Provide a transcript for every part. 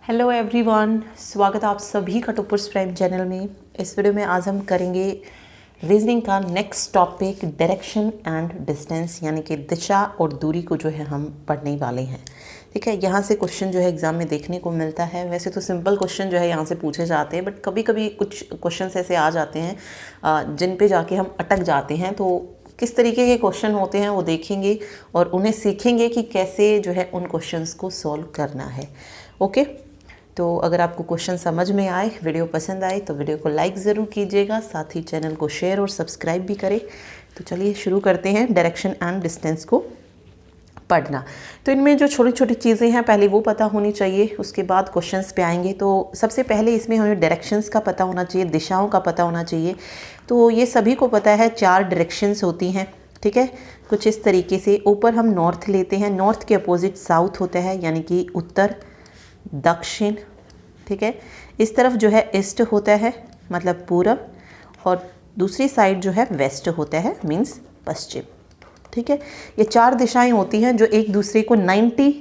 Hello everyone, स्वागत है आप सभी का टॉपर्स प्राइम चैनल में। इस वीडियो में आज हम करेंगे रीजनिंग का next topic direction and distance, यानी कि दिशा और दूरी को जो है हम पढ़ने वाले हैं। ठीक है, यहाँ से क्वेश्चन जो है एग्जाम में देखने को मिलता है। वैसे तो सिंपल क्वेश्चन जो है यहाँ से पूछे जाते हैं, बट कभी कभी कुछ क्वेश्चन ऐसे आ जाते हैं जिन पे जाके हम अटक जाते हैं। तो किस तरीके के क्वेश्चन होते हैं वो देखेंगे और उन्हें सीखेंगे कि कैसे जो है उन क्वेश्चंस को सॉल्व करना है। ओके, तो अगर आपको क्वेश्चन समझ में आए, वीडियो पसंद आए तो वीडियो को लाइक ज़रूर कीजिएगा, साथ ही चैनल को शेयर और सब्सक्राइब भी करें। तो चलिए शुरू करते हैं डायरेक्शन एंड डिस्टेंस को पढ़ना। तो इनमें जो छोटी छोटी चीज़ें हैं पहले वो पता होनी चाहिए, उसके बाद क्वेश्चंस पे आएंगे। तो सबसे पहले इसमें हमें डायरेक्शंस का पता होना चाहिए, दिशाओं का पता होना चाहिए। तो ये सभी को पता है 4 डायरेक्शंस होती हैं। ठीक है, कुछ इस तरीके से ऊपर हम नॉर्थ लेते हैं, नॉर्थ के अपोजिट साउथ होता है, यानी कि उत्तर दक्षिण। ठीक है, इस तरफ जो है ईस्ट होता है मतलब पूरब, और दूसरी साइड जो है वेस्ट होता है मीन्स पश्चिम। ठीक है, ये 4 दिशाएं होती हैं जो एक दूसरे को 90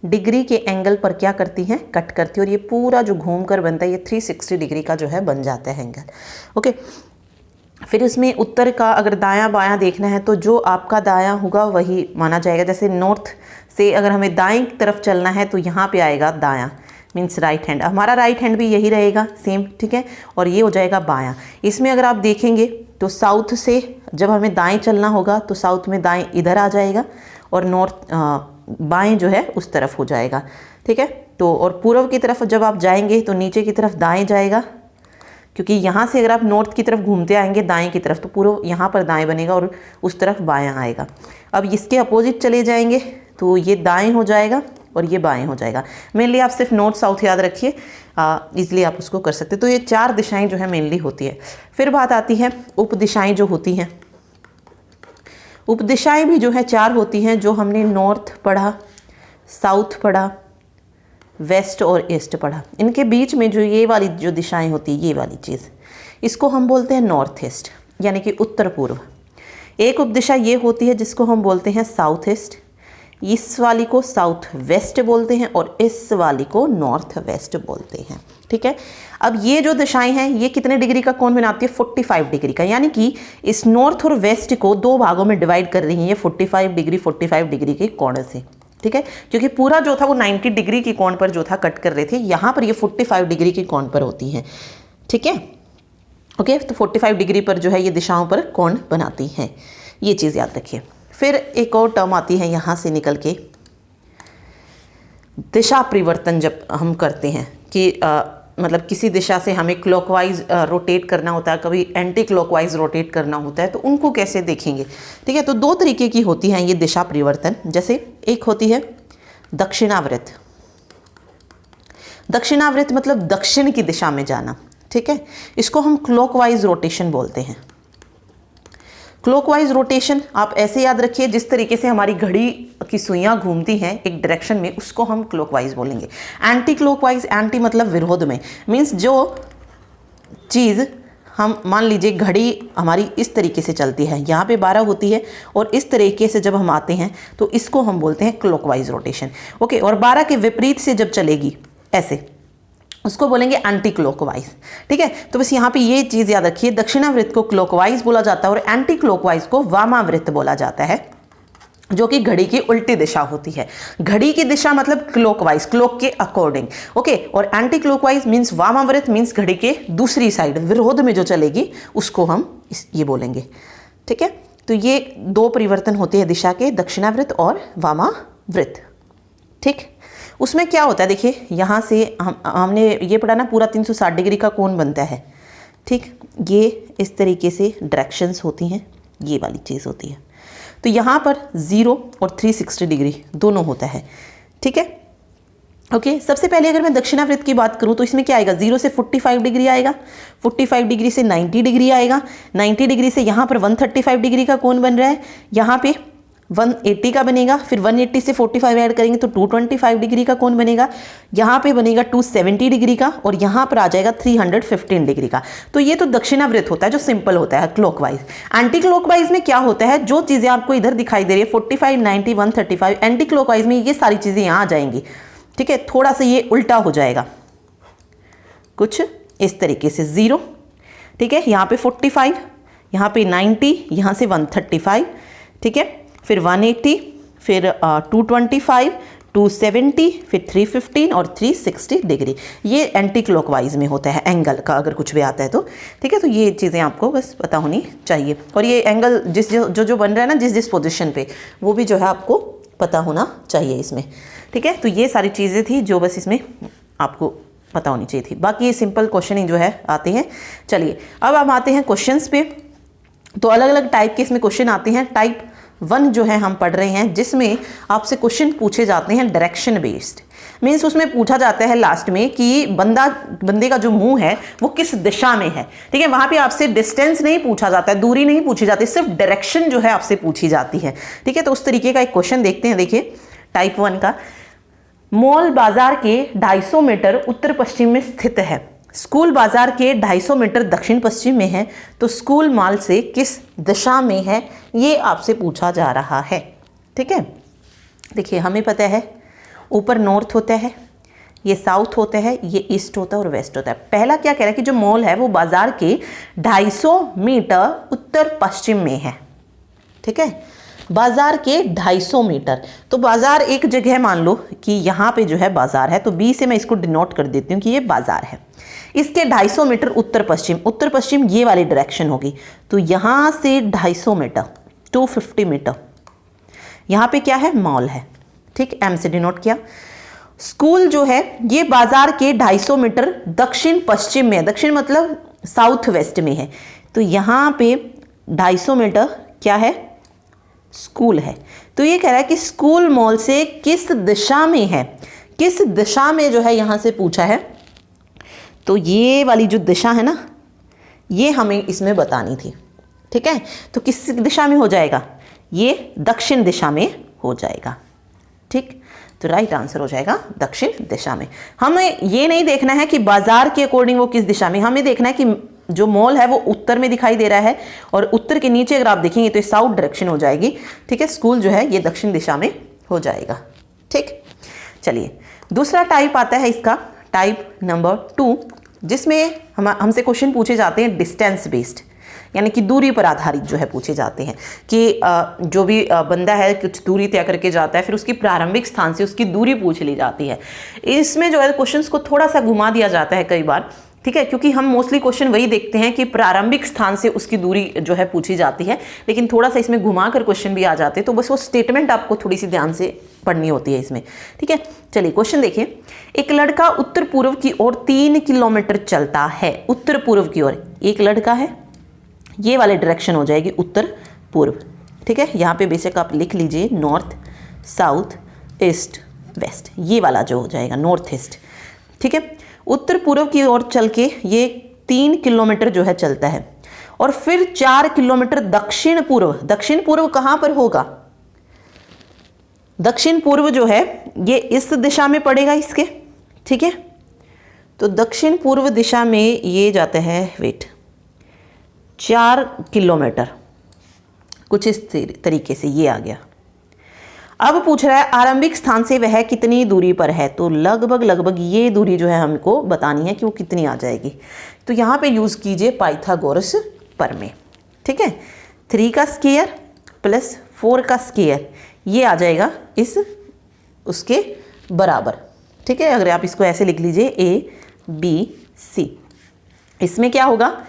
डिग्री के एंगल पर क्या करती हैं, कट करती है, और ये पूरा जो घूम कर बनता है ये 360 डिग्री का जो है बन जाता है एंगल। ओके, फिर इसमें उत्तर का अगर दायां बायां देखना है तो जो आपका दायां होगा वही माना जाएगा। जैसे नॉर्थ से अगर हमें दाएं तरफ चलना है तो यहाँ पे आएगा दायां मीन्स राइट हैंड, हमारा राइट हैंड भी यही रहेगा सेम। ठीक है, और ये हो जाएगा बायां। इसमें अगर आप देखेंगे तो साउथ से जब हमें दाएं चलना होगा तो साउथ में दाएं इधर आ जाएगा और नॉर्थ बाएं जो है उस तरफ हो जाएगा। ठीक है, तो और पूर्व की तरफ जब आप जाएंगे तो नीचे की तरफ दाएं जाएगा, क्योंकि यहाँ से अगर आप नॉर्थ की तरफ घूमते आएंगे दाएं की तरफ तो पूर्व यहाँ पर दाएं बनेगा और उस तरफ बायां आएगा। अब इसके अपोजिट चले जाएंगे तो ये दाएं हो जाएगा और ये बाएं हो जाएगा। मेनली आप सिर्फ नॉर्थ साउथ याद रखिए, इजली आप उसको कर सकते। तो ये 4 दिशाएं जो है मेनली होती है। फिर बात आती है उपदिशाएं जो होती हैं। उपदिशाएं भी जो है 4 होती हैं, जो हमने नॉर्थ पढ़ा, साउथ पढ़ा, वेस्ट और ईस्ट पढ़ा। इनके बीच में जो ये वाली जो दिशाएं होती है, ये वाली चीज़, इसको हम बोलते हैं नॉर्थ ईस्ट, यानी कि उत्तर पूर्व। एक उपदिशा ये होती है जिसको हम बोलते हैं साउथ ईस्ट, इस वाली को साउथ वेस्ट बोलते हैं और इस वाली को नॉर्थ वेस्ट बोलते हैं। ठीक है, अब ये जो दिशाएं हैं ये कितने डिग्री का कोण बनाती है, 45 डिग्री का, यानी कि इस नॉर्थ और वेस्ट को 2 भागों में डिवाइड कर रही हैं ये 45 डिग्री के कोण से। ठीक है, क्योंकि पूरा जो था वो 90 डिग्री के कोण पर जो था कट कर रहे थे, यहाँ पर ये 45 डिग्री के कोण पर होती हैं। ठीक है, ओके, तो 45 डिग्री पर जो है ये दिशाओं पर कोण बनाती हैं, ये चीज़ याद रखिए। फिर एक और टर्म आती है यहाँ से निकल के, दिशा परिवर्तन जब हम करते हैं कि मतलब किसी दिशा से हमें क्लॉकवाइज रोटेट करना होता है, कभी एंटी क्लॉकवाइज रोटेट करना होता है, तो उनको कैसे देखेंगे। ठीक है, तो 2 तरीके की होती हैं ये दिशा परिवर्तन। जैसे एक होती है दक्षिणावर्त। दक्षिणावर्त मतलब दक्षिण की दिशा में जाना। ठीक है, इसको हम क्लॉकवाइज रोटेशन बोलते हैं। क्लॉकवाइज रोटेशन आप ऐसे याद रखिए, जिस तरीके से हमारी घड़ी की सुइयां घूमती हैं एक डायरेक्शन में, उसको हम क्लॉकवाइज बोलेंगे। एंटी क्लॉकवाइज, एंटी मतलब विरोध में, मीन्स जो चीज़ हम मान लीजिए घड़ी हमारी इस तरीके से चलती है, यहाँ पे 12 होती है और इस तरीके से जब हम आते हैं तो इसको हम बोलते हैं क्लॉकवाइज रोटेशन। ओके, और 12 के विपरीत से जब चलेगी ऐसे, उसको बोलेंगे एंटी क्लॉकवाइज। ठीक है, तो बस यहाँ पे ये चीज़ याद रखिए, दक्षिणावृत्त को क्लॉकवाइज बोला जाता है और एंटी क्लॉकवाइज को वामावृत्त बोला जाता है, जो कि घड़ी की उल्टी दिशा होती है। घड़ी की दिशा मतलब क्लॉकवाइज, क्लॉक के अकॉर्डिंग। ओके, और एंटी क्लॉकवाइज मीन्स वामावृत्त मीन्स घड़ी के दूसरी साइड विरोध में जो चलेगी उसको हम ये बोलेंगे। ठीक है, तो ये 2 परिवर्तन होते हैं दिशा के, दक्षिणावृत्त और वामावृत्त। ठीक, उसमें क्या होता है देखिए, यहाँ से हमने ये पढ़ा ना, पूरा 360 डिग्री का कोण बनता है। ठीक, ये इस तरीके से डायरेक्शंस होती हैं, ये वाली चीज़ होती है। तो यहाँ पर 0 और 360 डिग्री दोनों होता है। ठीक है, ओके, सबसे पहले अगर मैं दक्षिणावृत्त की बात करूँ तो इसमें क्या आएगा, 0 से 45 डिग्री आएगा, 45 डिग्री से 90 डिग्री आएगा, 90 डिग्री से यहाँ पर 135 डिग्री का कोण बन रहा है, यहाँ पे 180 का बनेगा, फिर 180 से 45 ऐड करेंगे तो 225 डिग्री का कोण बनेगा, यहाँ पे बनेगा 270 डिग्री का, और यहाँ पर आ जाएगा 315 डिग्री का। तो ये तो दक्षिणावृत्त होता है जो सिंपल होता है क्लॉकवाइज। एंटी क्लॉकवाइज में क्या होता है, जो चीज़ें आपको इधर दिखाई दे रही है 45, 90, 135, एंटी क्लॉकवाइज में ये सारी चीज़ें यहाँ आ जाएंगी। ठीक है, थोड़ा सा ये उल्टा हो जाएगा कुछ इस तरीके से 0, ठीक है, यहाँ पे 45, यहाँ पे 90, यहाँ से 135, ठीक है, फिर 180, फिर 225, 270, फिर 315 और 360 डिग्री। ये एंटी क्लॉकवाइज में होता है एंगल का, अगर कुछ भी आता है तो, ठीक है। तो ये चीज़ें आपको बस पता होनी चाहिए। और ये एंगल जिस जो बन रहा है ना जिस पोजीशन पे, वो भी जो है आपको पता होना चाहिए इसमें, ठीक है। तो ये सारी चीज़ें थी जो बस इसमें आपको पता होनी चाहिए थी। बाकी ये सिंपल क्वेश्चन ही जो है आते हैं। चलिए अब हम आते हैं क्वेश्चंस पे। तो अलग अलग टाइप के इसमें क्वेश्चन आते हैं। टाइप 1 जो है हम पढ़ रहे हैं, जिसमें आपसे क्वेश्चन पूछे जाते हैं डायरेक्शन बेस्ड। मीन्स उसमें पूछा जाता है लास्ट में कि बंदे का जो मुंह है वो किस दिशा में है, ठीक है। वहां पे आपसे डिस्टेंस नहीं पूछा जाता है, दूरी नहीं पूछी जाती, सिर्फ डायरेक्शन जो है आपसे पूछी जाती है, ठीक है। तो उस तरीके का एक क्वेश्चन देखते हैं। देखिए टाइप 1 का, मॉल बाजार के 250 मीटर उत्तर पश्चिम में स्थित है, स्कूल बाजार के 250 मीटर दक्षिण पश्चिम में है, तो स्कूल मॉल से किस दिशा में है, ये आपसे पूछा जा रहा है, ठीक है। देखिए हमें पता है ऊपर नॉर्थ होता है, ये साउथ होता है, ये ईस्ट होता है और वेस्ट होता है। पहला क्या कह रहा है कि जो मॉल है वो बाजार के 250 मीटर उत्तर पश्चिम में है, ठीक है। बाजार के 250 मीटर, तो बाजार एक जगह मान लो कि यहाँ पे जो है बाजार है, तो बी से मैं इसको डिनोट कर देती हूँ कि ये बाजार है। इसके 250 मीटर उत्तर पश्चिम ये वाली डायरेक्शन होगी, तो यहाँ से 250 मीटर 250 मीटर यहाँ पे क्या है, मॉल है, ठीक, एम से डिनोट किया। स्कूल जो है ये बाजार के 250 मीटर दक्षिण पश्चिम में है, दक्षिण मतलब साउथ वेस्ट में है, तो यहाँ पे 250 मीटर क्या है, स्कूल है। तो ये कह रहा है कि स्कूल मॉल से किस दिशा में है, किस दिशा में जो है यहाँ से पूछा है। तो ये वाली जो दिशा है ना, ये हमें इसमें बतानी थी, ठीक है। तो किस दिशा में हो जाएगा, ये दक्षिण दिशा में हो जाएगा, ठीक। तो राइट आंसर हो जाएगा दक्षिण दिशा में। हमें ये नहीं देखना है कि बाजार के अकॉर्डिंग वो किस दिशा में, हमें देखना है कि जो मॉल है वो उत्तर में दिखाई दे रहा है, और उत्तर के नीचे अगर आप देखेंगे तो ये साउथ डायरेक्शन हो जाएगी, ठीक है। स्कूल जो है ये दक्षिण दिशा में हो जाएगा, ठीक। चलिए दूसरा टाइप आता है इसका, टाइप नंबर 2, जिसमें हमसे क्वेश्चन पूछे जाते हैं डिस्टेंस बेस्ड, यानी कि दूरी पर आधारित जो है पूछे जाते हैं कि जो भी बंदा है कुछ दूरी तय करके जाता है, फिर उसकी प्रारंभिक स्थान से उसकी दूरी पूछ ली जाती है। इसमें जो है क्वेश्चंस को थोड़ा सा घुमा दिया जाता है कई बार, ठीक है, क्योंकि हम मोस्टली क्वेश्चन वही देखते हैं कि प्रारंभिक स्थान से उसकी दूरी जो है पूछी जाती है, लेकिन थोड़ा सा इसमें घुमाकर क्वेश्चन भी आ जाते हैं, तो बस वो स्टेटमेंट आपको थोड़ी सी ध्यान से पढ़नी होती है इसमें, ठीक है। चलिए क्वेश्चन देखिए, एक लड़का उत्तर पूर्व की ओर 3 किलोमीटर चलता है, उत्तर पूर्व की ओर एक लड़का है, ये वाले डायरेक्शन हो जाएगी उत्तर पूर्व, ठीक है। यहाँ पे बेशक आप लिख लीजिए नॉर्थ, साउथ, ईस्ट, वेस्ट, ये वाला जो हो जाएगा नॉर्थ ईस्ट, ठीक है। उत्तर पूर्व की ओर चल के ये 3 किलोमीटर जो है चलता है, और फिर 4 किलोमीटर दक्षिण पूर्व कहाँ पर होगा, दक्षिण पूर्व जो है ये इस दिशा में पड़ेगा इसके, ठीक है। तो दक्षिण पूर्व दिशा में ये जाता है, वेट, 4 किलोमीटर कुछ इस तरीके से ये आ गया। अब पूछ रहा है आरंभिक स्थान से वह कितनी दूरी पर है, तो लगभग ये दूरी जो है हमको बतानी है कि वो कितनी आ जाएगी। तो यहाँ पे यूज़ कीजिए पाइथागोरस प्रमेय, ठीक है। 3 का स्क्वायर प्लस 4 का स्क्वायर ये आ जाएगा इस उसके बराबर, ठीक है। अगर आप इसको ऐसे लिख लीजिए ABC, इसमें क्या होगा,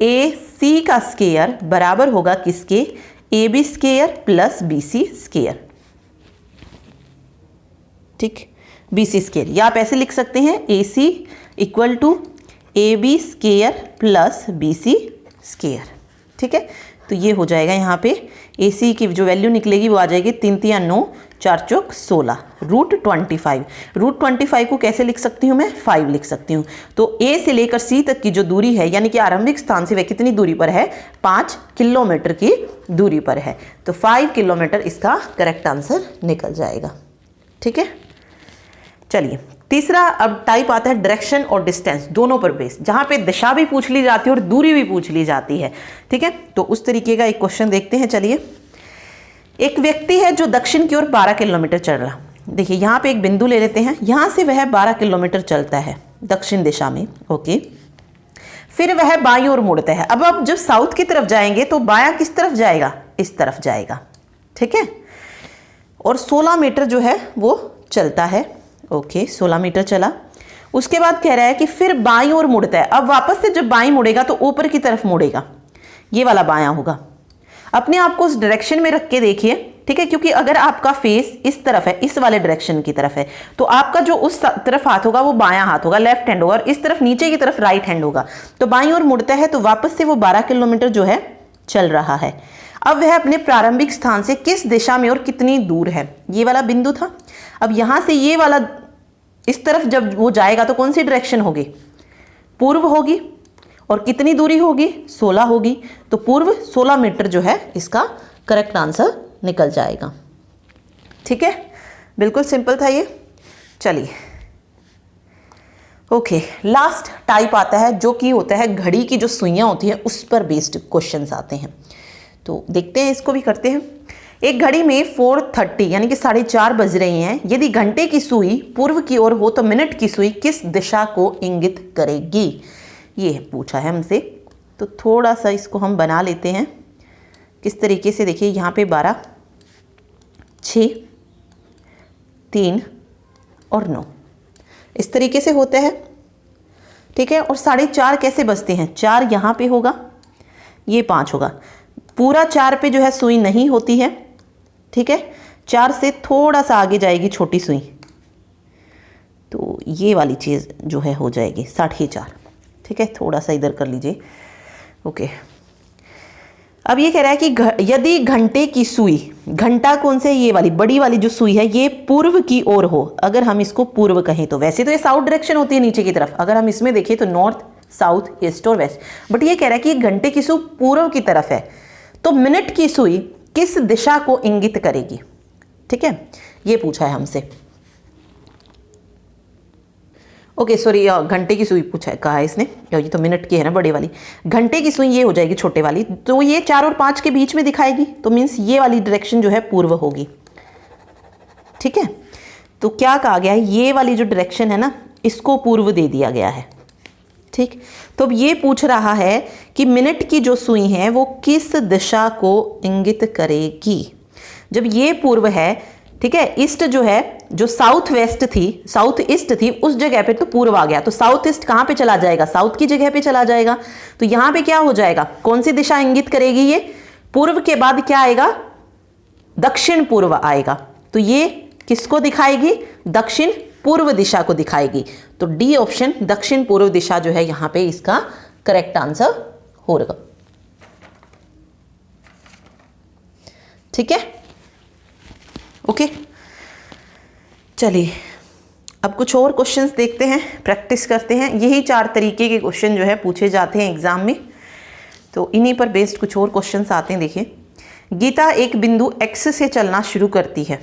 AC का स्क्वायर बराबर होगा किसके, AB square plus BC square, ठीक, BC स्क्वायर, या आप ऐसे लिख सकते हैं AC equal to AB square plus BC square, ठीक है। तो ये हो जाएगा यहाँ पे AC की जो वैल्यू निकलेगी वो आ जाएगी 3 3 9 4 चौक 16 √25 को कैसे लिख सकती हूँ मैं, 5 लिख सकती हूँ। तो A से लेकर C तक की जो दूरी है, यानी कि आरंभिक स्थान से वह कितनी दूरी पर है, 5 किलोमीटर की दूरी पर है, तो 5 किलोमीटर इसका करेक्ट आंसर निकल जाएगा, ठीक है। चलिए तीसरा अब टाइप आता है डायरेक्शन और डिस्टेंस दोनों पर बेस्ड, जहां पे दिशा भी पूछ ली जाती है और दूरी भी पूछ ली जाती है, ठीक है। तो उस तरीके का एक क्वेश्चन देखते हैं। चलिए, एक व्यक्ति है जो दक्षिण की ओर 12 किलोमीटर चल रहा, देखिए यहाँ पे एक बिंदु ले लेते हैं, यहाँ से वह 12 किलोमीटर चलता है दक्षिण दिशा में। ओके, फिर वह बाईं ओर मुड़ता है। अब जब साउथ की तरफ जाएंगे तो बायां किस तरफ जाएगा? इस तरफ जाएगा, ठीक है। और 16 मीटर जो है वो चलता है। ओके, 16 मीटर चला। उसके बाद कह रहा है कि फिर बाईं ओर मुड़ता है। अब वापस से जब बाईं मुड़ेगा तो ऊपर की तरफ मुड़ेगा, ये वाला बायां होगा। अपने आप को उस डायरेक्शन में रख के देखिए, ठीक है, क्योंकि अगर आपका फेस इस तरफ है, इस वाले डायरेक्शन की तरफ है, तो आपका जो उस तरफ हाथ होगा वो बायां हाथ होगा, लेफ्ट हैंड होगा, और इस तरफ नीचे की तरफ राइट हैंड होगा। तो बाईं ओर मुड़ता है तो वापस से वो 12 किलोमीटर जो है चल रहा है। अब वह अपने प्रारंभिक स्थान से किस दिशा में और कितनी दूर है? ये वाला बिंदु था। अब यहां से ये वाला इस तरफ जब वो जाएगा तो कौन सी डायरेक्शन होगी? पूर्व होगी। और कितनी दूरी होगी? 16 होगी। तो पूर्व 16 मीटर जो है इसका करेक्ट आंसर निकल जाएगा। ठीक है, बिल्कुल सिंपल था ये। चलिए, ओके, लास्ट टाइप आता है जो कि होता है घड़ी की जो सुइयां होती है उस पर बेस्ड क्वेश्चंस आते हैं। तो देखते हैं, इसको भी करते हैं। एक घड़ी में 4:30 यानी कि 4:30 बज रही हैं। यदि घंटे की सुई पूर्व की ओर हो तो मिनट की सुई किस दिशा को इंगित करेगी? ये पूछा है हमसे। तो थोड़ा सा इसको हम बना लेते हैं किस तरीके से। देखिए यहाँ पे 12, 6, 3 और 9 इस तरीके से होता है, ठीक है। और 4:30 कैसे बजते हैं? 4 यहाँ पे होगा, ये 5 होगा। पूरा 4 पे जो है सुई नहीं होती है, ठीक है। 4 से थोड़ा सा आगे जाएगी छोटी सुई, तो ये वाली चीज़ जो है हो जाएगी 4:30, ठीक है। थोड़ा सा इधर कर लीजिए, ओके। अब ये कह रहा है कि यदि घंटे की सुई, घंटा कौन से? ये वाली बड़ी वाली जो सुई है ये पूर्व की ओर हो। अगर हम इसको पूर्व कहें तो वैसे तो ये साउथ डायरेक्शन होती है नीचे की तरफ, अगर हम इसमें देखें तो नॉर्थ, साउथ, ईस्ट और वेस्ट, बट ये कह रहा है कि घंटे की सुई पूर्व की तरफ है, तो मिनट की सुई किस दिशा को इंगित करेगी? ठीक है, ये पूछा है हमसे। ओके, सॉरी, घंटे की सुई पूछा है, कहा है इसने, ये तो मिनट की है ना बड़े वाली। घंटे की सुई ये हो जाएगी छोटे वाली, तो ये 4 और 5 के बीच में दिखाएगी, तो मीन्स ये वाली डायरेक्शन जो है पूर्व होगी, ठीक है। तो क्या कहा गया है, ये वाली जो डायरेक्शन है ना इसको पूर्व दे दिया गया है, ठीक। तो अब ये पूछ रहा है कि मिनट की जो सुई है वो किस दिशा को इंगित करेगी? जब ये पूर्व है, ठीक है, ईस्ट जो है, जो साउथ वेस्ट थी, साउथ ईस्ट थी, उस जगह पे तो पूर्व आ गया, तो साउथ ईस्ट कहां पे चला जाएगा? साउथ की जगह पे चला जाएगा। तो यहां पे क्या हो जाएगा? कौन सी दिशा इंगित करेगी? ये पूर्व के बाद क्या आएगा? दक्षिण पूर्व आएगा। तो ये किसको दिखाएगी? दक्षिण पूर्व दिशा को दिखाएगी। तो डी ऑप्शन दक्षिण पूर्व दिशा जो है यहां पे इसका करेक्ट आंसर होगा, ठीक है। ओके, चलिए अब कुछ और क्वेश्चंस देखते हैं, प्रैक्टिस करते हैं। यही 4 तरीके के क्वेश्चन जो है पूछे जाते हैं एग्जाम में, तो इन्हीं पर बेस्ड कुछ और क्वेश्चंस आते हैं। देखिए, गीता एक बिंदु x से चलना शुरू करती है।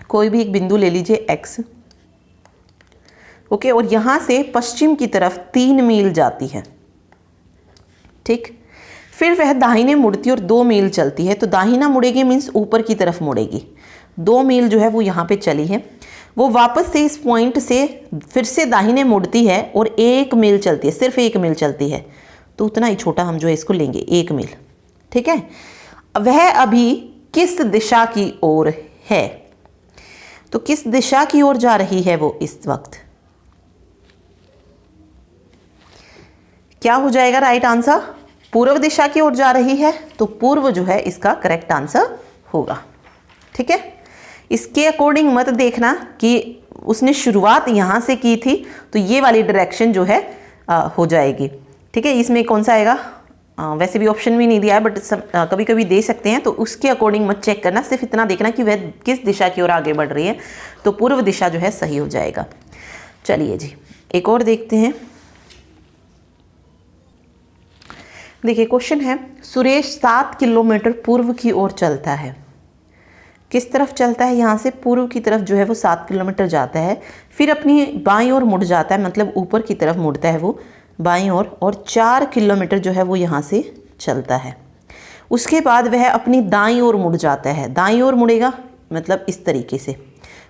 कोई भी एक बिंदु ले लीजिए x, ओके, और यहां से पश्चिम की तरफ 3 मील जाती है, ठीक। फिर वह दाहिने मुड़ती और 2 मील चलती है। तो दाहिना मुड़ेगी मीन्स ऊपर की तरफ मुड़ेगी। 2 मील जो है वो यहाँ पे चली है। वो वापस से इस पॉइंट से फिर से दाहिने मुड़ती है और 1 मील चलती है, सिर्फ 1 मील चलती है। तो उतना ही छोटा हम जो है इसको लेंगे, 1 मील, ठीक है। वह अभी किस दिशा की ओर है? तो किस दिशा की ओर जा रही है वो इस वक्त? क्या हो जाएगा राइट आंसर? पूर्व दिशा की ओर जा रही है, तो पूर्व जो है इसका करेक्ट आंसर होगा, ठीक है। इसके अकॉर्डिंग मत देखना कि उसने शुरुआत यहाँ से की थी तो ये वाली डायरेक्शन जो है हो जाएगी, ठीक है। इसमें कौन सा आएगा? वैसे भी ऑप्शन भी नहीं दिया है, बट कभी कभी दे सकते हैं, तो उसके अकॉर्डिंग मत चेक करना, सिर्फ इतना देखना कि वह किस दिशा की ओर आगे बढ़ रही है, तो पूर्व दिशा जो है सही हो जाएगा। चलिए जी, एक और देखते हैं। देखिए, क्वेश्चन है, सुरेश 7 किलोमीटर पूर्व की ओर चलता है। किस तरफ चलता है? यहाँ से पूर्व की तरफ जो है वो 7 किलोमीटर जाता है, फिर अपनी बाईं ओर मुड़ जाता है, मतलब ऊपर की तरफ मुड़ता है वो बाईं ओर, और 4 किलोमीटर जो है वो यहाँ से चलता है। उसके बाद वह अपनी दाईं ओर मुड़ जाता है। दाईं ओर मुड़ेगा मतलब इस तरीके से,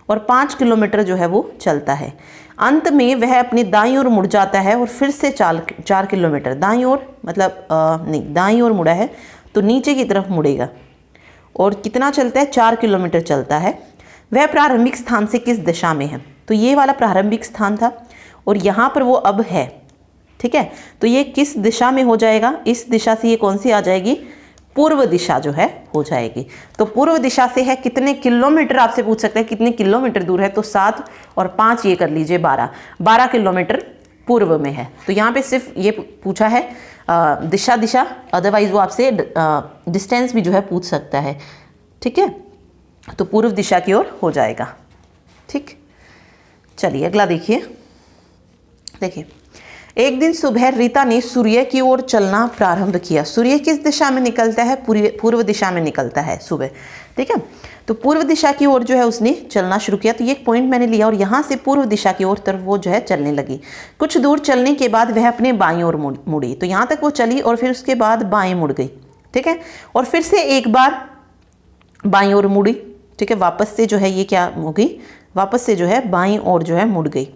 और 5 किलोमीटर जो है वो चलता है। अंत में वह अपनी दाईं ओर मुड़ जाता है और फिर से 4 किलोमीटर दाईं ओर, मतलब नहीं, दाईं ओर मुड़ा है तो नीचे की तरफ मुड़ेगा और कितना चलता है, 4 किलोमीटर चलता है। वह प्रारंभिक स्थान से किस दिशा में है? तो ये वाला प्रारंभिक स्थान था और यहाँ पर वो अब है, ठीक है। तो ये किस दिशा में हो जाएगा? इस दिशा से ये कौन सी आ जाएगी? पूर्व दिशा जो है हो जाएगी। तो पूर्व दिशा से है कितने किलोमीटर, आपसे पूछ सकते हैं कितने किलोमीटर दूर है, तो 7 और 5 ये कर लीजिए 12 किलोमीटर पूर्व में है। तो यहाँ पे सिर्फ ये पूछा है दिशा, अदरवाइज वो आपसे डिस्टेंस भी जो है पूछ सकता है, ठीक है। तो पूर्व दिशा की ओर हो जाएगा, ठीक। चलिए अगला देखिए। एक दिन सुबह रीता ने सूर्य की ओर चलना प्रारंभ किया। सूर्य किस दिशा में निकलता है? पूर्व दिशा में निकलता है सुबह, ठीक है। तो पूर्व दिशा की ओर जो है उसने चलना शुरू किया। तो ये पॉइंट मैंने लिया और यहाँ से पूर्व दिशा की ओर तरफ वो जो है चलने लगी। कुछ दूर चलने के बाद वह अपने बाईं ओर मुड़ी। तो यहाँ तक वो चली और फिर उसके बाद बाएं मुड़ गई, ठीक है। और फिर से एक बार बाईं ओर मुड़ी, ठीक है। वापस से जो है ये क्या हो गई, वापस से जो है बाईं ओर जो है मुड़ गई।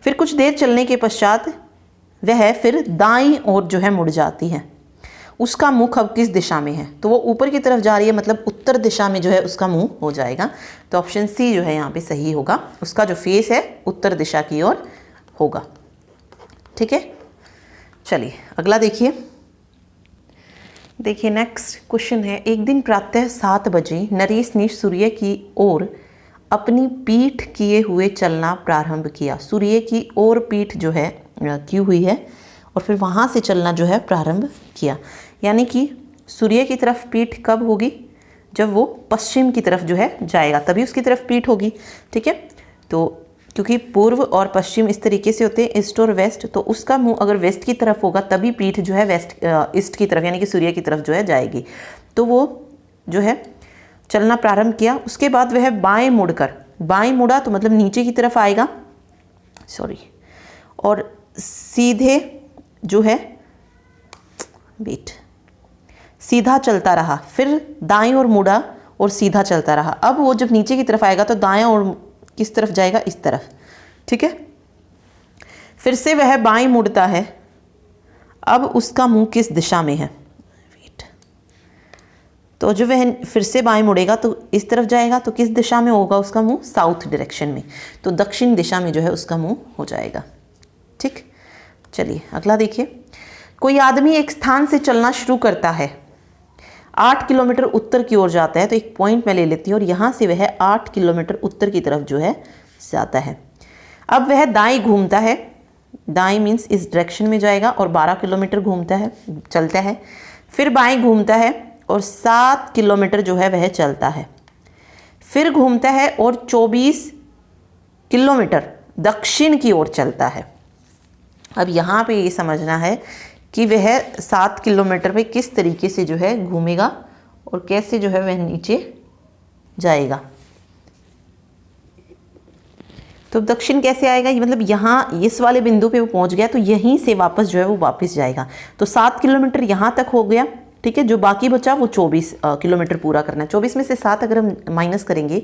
फिर कुछ देर चलने के पश्चात वह फिर दाईं ओर जो है मुड़ जाती है। उसका मुख अब किस दिशा में है? तो वो ऊपर की तरफ जा रही है, मतलब उत्तर दिशा में जो है उसका मुंह हो जाएगा। तो ऑप्शन सी जो है यहाँ पे सही होगा। उसका जो फेस है उत्तर दिशा की ओर होगा, ठीक है। चलिए अगला देखिए। नेक्स्ट क्वेश्चन है। एक दिन प्रातः 7 बजे नरेश ने सूर्य की ओर अपनी पीठ किए हुए चलना प्रारंभ किया। सूर्य की ओर पीठ जो है की हुई है और फिर वहाँ से चलना जो है प्रारंभ किया। यानी कि सूर्य की तरफ पीठ कब होगी? जब वो पश्चिम की तरफ जो है जाएगा तभी उसकी तरफ पीठ होगी, ठीक है। तो क्योंकि पूर्व और पश्चिम इस तरीके से होते हैं, ईस्ट और वेस्ट, तो उसका मुंह अगर वेस्ट की तरफ होगा तभी पीठ जो है ईस्ट की तरफ यानी कि सूर्य की तरफ जो है जाएगी। तो वो जो है चलना प्रारंभ किया। उसके बाद वह बाएं मुड़ा तो मतलब नीचे की तरफ आएगा, और सीधे जो है सीधा चलता रहा। फिर दाएं ओर मुड़ा और सीधा चलता रहा। अब वो जब नीचे की तरफ आएगा तो दाएं ओर किस तरफ जाएगा? इस तरफ, ठीक है। फिर से वह बाएं मुड़ता है। अब उसका मुंह किस दिशा में है? तो जब वह फिर से बाएं मुड़ेगा तो इस तरफ जाएगा, तो किस दिशा में होगा उसका मुंह? साउथ डायरेक्शन में। तो दक्षिण दिशा में जो है उसका मुंह हो जाएगा, ठीक। चलिए अगला देखिए। कोई आदमी एक स्थान से चलना शुरू करता है, 8 किलोमीटर उत्तर की ओर जाता है। तो एक पॉइंट मैं ले लेती हूँ और यहाँ से वह 8 किलोमीटर उत्तर की तरफ जो है जाता है। अब वह दाएं घूमता है, दाएं मीन्स इस डायरेक्शन में जाएगा और 12 किलोमीटर चलता है। फिर बाएं घूमता है और 7 किलोमीटर जो है वह चलता है। फिर घूमता है और 24 किलोमीटर दक्षिण की ओर चलता है। अब यहाँ पे ये समझना है कि वह 7 किलोमीटर पे किस तरीके से जो है घूमेगा और कैसे जो है वह नीचे जाएगा। तो दक्षिण कैसे आएगा? ये मतलब यहाँ इस वाले बिंदु पे वो पहुँच गया तो यहीं से वापस जो है वो वापस जाएगा। तो 7 किलोमीटर यहाँ तक हो गया, ठीक है। जो बाकी बचा वो 24 किलोमीटर पूरा करना है। 24 में से 7 अगर हम माइनस करेंगे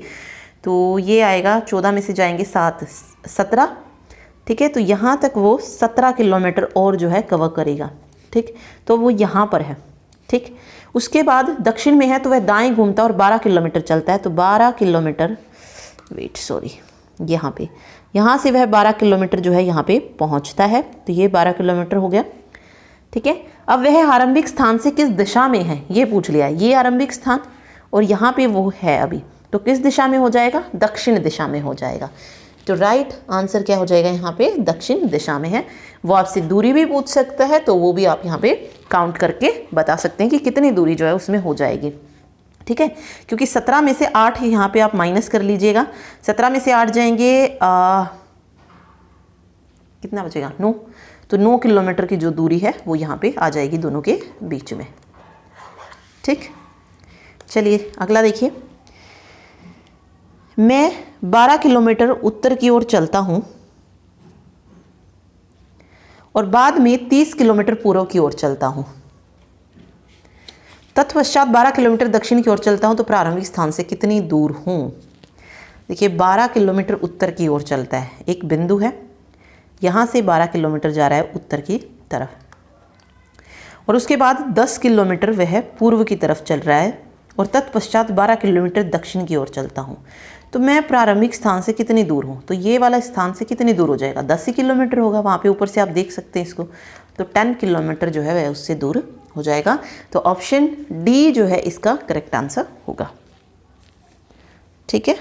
तो ये आएगा, 14 में से जाएंगे 7, 17, ठीक है। तो यहाँ तक वो 17 किलोमीटर और जो है कवर करेगा, ठीक। तो वो यहाँ पर है, ठीक। उसके बाद दक्षिण में है तो वह दाएं घूमता और 12 किलोमीटर चलता है। तो 12 किलोमीटर यहाँ से वह 12 किलोमीटर जो है यहाँ पे पहुँचता है। तो ये 12 किलोमीटर हो गया, ठीक है। अब वह आरंभिक स्थान से किस दिशा में है ये पूछ लिया। ये आरंभिक स्थान और यहाँ पे वो है अभी, तो किस दिशा में हो जाएगा? दक्षिण दिशा में हो जाएगा। तो राइट आंसर क्या हो जाएगा? यहाँ पे दक्षिण दिशा में है। वो आपसे दूरी भी पूछ सकता है तो वो भी आप यहाँ पे काउंट करके बता सकते हैं कि कितनी दूरी जो है उसमें हो जाएगी, ठीक है। क्योंकि 17 में से 8 यहाँ पे आप माइनस कर लीजिएगा। 17 में से 8 जाएंगे कितना बचेगा? 9। तो 9 किलोमीटर की जो दूरी है वो यहाँ पे आ जाएगी दोनों के बीच में, ठीक। चलिए अगला देखिए। मैं 12 किलोमीटर उत्तर की ओर चलता हूँ और बाद में 30 किलोमीटर पूर्व की ओर चलता हूँ। तत्पश्चात 12 किलोमीटर दक्षिण की ओर चलता हूँ तो प्रारंभिक स्थान से कितनी दूर हूँ? देखिए 12 किलोमीटर उत्तर की ओर चलता है, एक बिंदु है, यहाँ से 12 किलोमीटर जा रहा है उत्तर की तरफ, और उसके बाद 10 किलोमीटर वह पूर्व की तरफ चल रहा है, और तत्पश्चात 12 किलोमीटर दक्षिण की ओर चलता हूँ। तो मैं प्रारंभिक स्थान से कितनी दूर हूँ, तो ये वाला स्थान से कितनी दूर हो जाएगा, 10 ही किलोमीटर होगा, वहाँ पे ऊपर से आप देख सकते हैं इसको, तो 10 किलोमीटर जो है वह उससे दूर हो जाएगा। तो ऑप्शन डी जो है इसका करेक्ट आंसर होगा। ठीक है,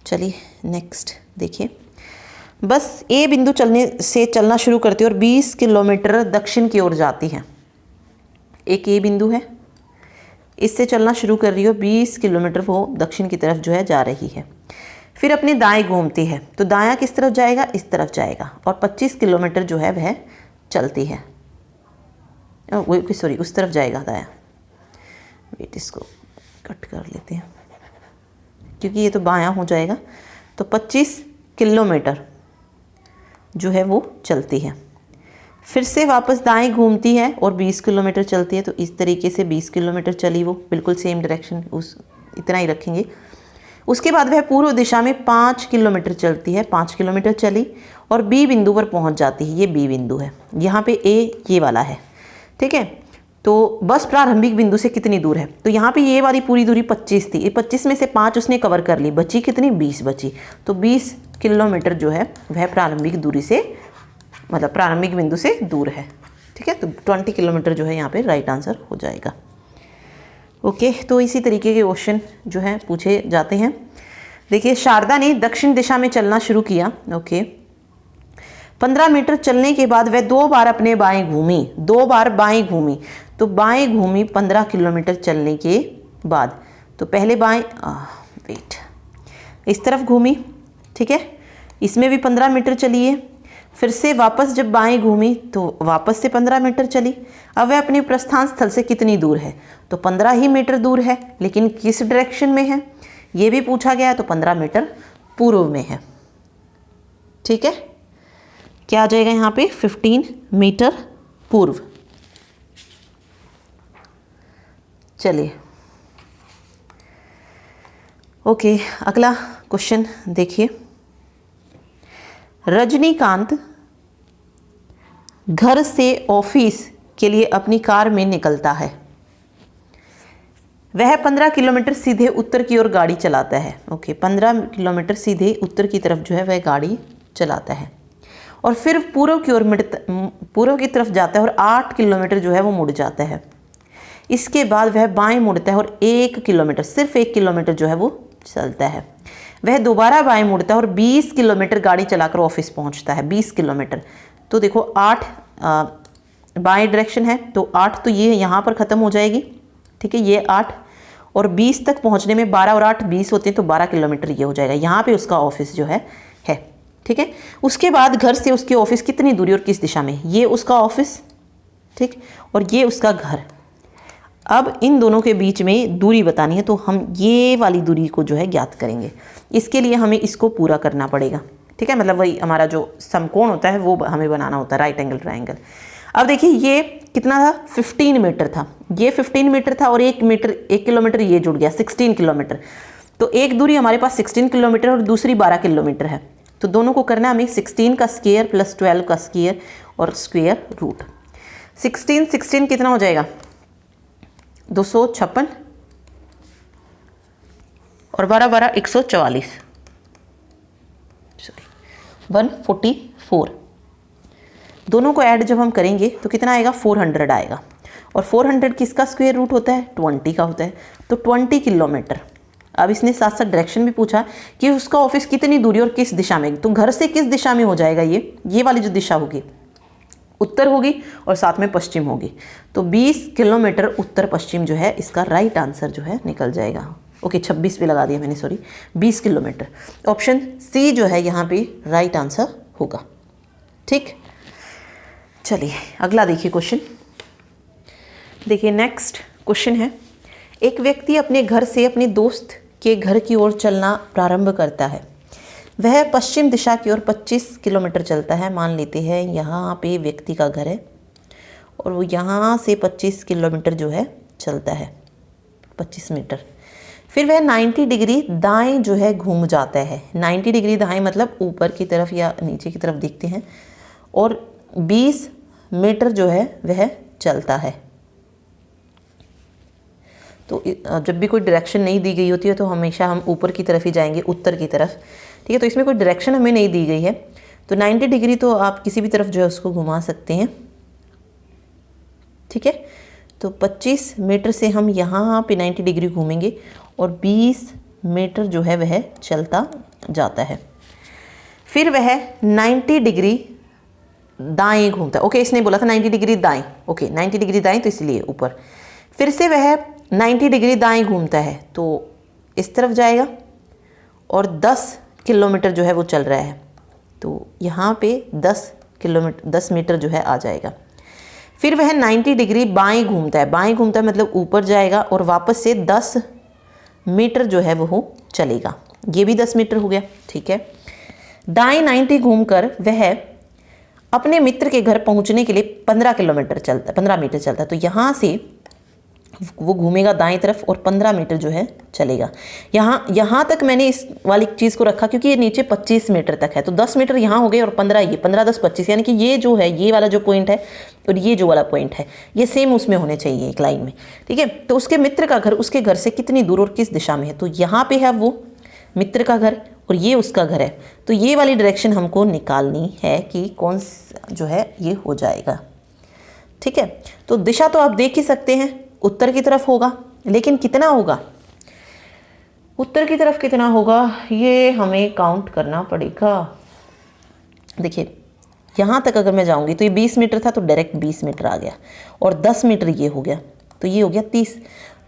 चलिए नेक्स्ट देखिए। बस ए बिंदु चलना शुरू करती है और 20 किलोमीटर दक्षिण की ओर जाती है। एक ए बिंदु है, इससे चलना शुरू कर रही हो, 20 किलोमीटर वो दक्षिण की तरफ जो है जा रही है। फिर अपने दाएं घूमती है, तो दायां किस तरफ जाएगा, इस तरफ जाएगा, और 25 किलोमीटर जो है वह चलती है, सॉरी उस तरफ जाएगा दायां। वेट, इसको कट कर लेते हैं क्योंकि ये तो बायां हो जाएगा। तो 25 किलोमीटर जो है वो चलती है, फिर से वापस दाएं घूमती है और 20 किलोमीटर चलती है। तो इस तरीके से 20 किलोमीटर चली वो, बिल्कुल सेम डायरेक्शन, उस इतना ही रखेंगे। उसके बाद वह पूर्व दिशा में 5 किलोमीटर चलती है, 5 किलोमीटर चली और बी बिंदु पर पहुंच जाती है। ये बी बिंदु है, यहाँ पे ए ये वाला है। ठीक है, तो बस प्रारंभिक बिंदु से कितनी दूर है, तो यहाँ पे ये वाली पूरी दूरी 25 थी, ये 25 में से 5 उसने कवर कर ली, बची कितनी, 20 बची। तो 20 किलोमीटर जो है वह प्रारंभिक दूरी से, मतलब प्रारंभिक बिंदु से दूर है। ठीक है, तो 20 किलोमीटर जो है यहाँ पे राइट आंसर हो जाएगा। ओके, तो इसी तरीके के क्वेश्चन जो है पूछे जाते हैं। देखिए, शारदा ने दक्षिण दिशा में चलना शुरू किया। ओके, 15 मीटर चलने के बाद वह 2 बार अपने बाएं घूमी, 2 बार बाएं घूमी, तो बाएं घूमी 15 किलोमीटर चलने के बाद। तो पहले बाएं वेट इस तरफ घूमी, ठीक है, इसमें भी 15 मीटर चली है। फिर से वापस जब बाएं घूमी तो वापस से 15 मीटर चली। अब वह अपने प्रस्थान स्थल से कितनी दूर है, तो 15 ही मीटर दूर है, लेकिन किस डायरेक्शन में है ये भी पूछा गया है, तो 15 मीटर पूर्व में है। ठीक है, क्या आ जाएगा यहाँ पे, 15 मीटर पूर्व। चलिए ओके, अगला क्वेश्चन देखिए। रजनीकांत घर से ऑफिस के लिए अपनी कार में निकलता है। वह 15 किलोमीटर सीधे उत्तर की ओर गाड़ी चलाता है। ओके, 15 किलोमीटर सीधे उत्तर की तरफ जो है वह गाड़ी चलाता है, और फिर पूर्व की तरफ जाता है और 8 किलोमीटर जो है वो मुड़ जाता है। इसके बाद वह बाएं मुड़ता है और 1 किलोमीटर, सिर्फ 1 किलोमीटर जो है वो चलता है। वह दोबारा बाएं मुड़ता है और 20 किलोमीटर गाड़ी चलाकर ऑफिस पहुंचता है। 20 किलोमीटर, तो देखो 8 बाएं डायरेक्शन है, तो 8 तो ये यहाँ पर ख़त्म हो जाएगी। ठीक है, ये 8 और 20 तक पहुँचने में 12 और 8 20 होते हैं, तो 12 किलोमीटर ये हो जाएगा। यहाँ पे उसका ऑफिस जो है। ठीक है, उसके बाद घर से उसके ऑफिस कितनी दूरी और किस दिशा में, ये उसका ऑफिस, ठीक, और ये उसका घर। अब इन दोनों के बीच में दूरी बतानी है, तो हम ये वाली दूरी को जो है ज्ञात करेंगे। इसके लिए हमें इसको पूरा करना पड़ेगा। ठीक है, मतलब वही हमारा जो समकोण होता है वो हमें बनाना होता है, राइट एंगल ट्रायंगल। अब देखिए ये कितना था, 15 मीटर था, ये 15 मीटर था, और 1 किलोमीटर ये जुड़ गया, 16 किलोमीटर। तो एक दूरी हमारे पास 16 किलोमीटर और दूसरी 12 किलोमीटर है, तो दोनों को करना हमें 16 का स्क्वायर प्लस 12 का स्क्वायर और स्क्वायर रूट। 16 कितना हो जाएगा, 256, और 12 144, सॉरी 144। दोनों को ऐड जब हम करेंगे तो कितना आएगा, 400 आएगा, और 400 किसका स्क्वायर रूट होता है, 20 का होता है, तो 20 किलोमीटर। अब इसने साथ साथ डायरेक्शन भी पूछा कि उसका ऑफिस कितनी दूरी और किस दिशा में, तो घर से किस दिशा में हो जाएगा, ये वाली जो दिशा होगी उत्तर होगी और साथ में पश्चिम होगी, तो 20 किलोमीटर उत्तर पश्चिम जो है इसका राइट आंसर जो है निकल जाएगा। ओके, 26 भी लगा दिया मैंने, सॉरी 20 किलोमीटर। ऑप्शन सी जो है यहाँ पे राइट आंसर होगा। ठीक, चलिए अगला देखिए क्वेश्चन। देखिए नेक्स्ट क्वेश्चन है, एक व्यक्ति अपने घर से अपने दोस्त के घर की ओर चलना प्रारंभ करता है। वह पश्चिम दिशा की ओर 25 किलोमीटर चलता है। मान लेते हैं यहाँ पे व्यक्ति का घर है और वो यहाँ से 25 किलोमीटर जो है चलता है, 25 मीटर। फिर वह 90 डिग्री दाएं जो है घूम जाता है। 90 डिग्री दाएं मतलब ऊपर की तरफ या नीचे की तरफ देखते हैं, और 20 मीटर जो है वह चलता है। तो जब भी कोई डायरेक्शन नहीं दी गई होती है तो हमेशा हम ऊपर की तरफ ही जाएंगे, उत्तर की तरफ। ठीक है, तो इसमें कोई डायरेक्शन हमें नहीं दी गई है, तो 90 डिग्री तो आप किसी भी तरफ जो है उसको घुमा सकते हैं। ठीक है, तो 25 मीटर से हम यहाँ पे 90 डिग्री घूमेंगे और 20 मीटर जो है वह चलता जाता है। फिर वह 90 डिग्री दाएं घूमता है। ओके, इसने बोला था 90 डिग्री दाएं। ओके, 90 डिग्री दाएं तो इसलिए ऊपर। फिर से वह 90 डिग्री दाएं घूमता है तो इस तरफ जाएगा और 10 किलोमीटर जो है वो चल रहा है, तो यहाँ पे 10 मीटर जो है आ जाएगा। फिर वह 90 डिग्री बाएं घूमता है। बाएं घूमता है मतलब ऊपर जाएगा और वापस से 10 मीटर जो है वो चलेगा। ये भी 10 मीटर हो गया। ठीक है, दाएं 90 घूमकर वह अपने मित्र के घर पहुंचने के लिए 15 मीटर चलता है। तो यहाँ से वो घूमेगा दाएं तरफ और 15 मीटर जो है चलेगा। यहाँ तक मैंने इस वाली चीज़ को रखा क्योंकि ये नीचे 25 मीटर तक है, तो 10 मीटर यहाँ हो गए और 15 ये, 15 10 25, यानी कि ये जो है ये वाला जो पॉइंट है और ये जो वाला पॉइंट है ये सेम उसमें होने चाहिए एक लाइन में। ठीक है, तो उसके मित्र का घर उसके घर से कितनी दूर और किस दिशा में है, तो यहाँ पे है वो मित्र का घर और ये उसका घर है, तो ये वाली डायरेक्शन हमको निकालनी है कि कौन जो है ये हो जाएगा। ठीक है, तो दिशा तो आप देख ही सकते हैं उत्तर की तरफ होगा, लेकिन कितना होगा उत्तर की तरफ, कितना होगा ये हमें काउंट करना पड़ेगा। देखिए यहाँ तक अगर मैं जाऊंगी तो ये 20 मीटर था तो डायरेक्ट 20 मीटर आ गया और 10 मीटर ये हो गया, तो ये हो गया 30,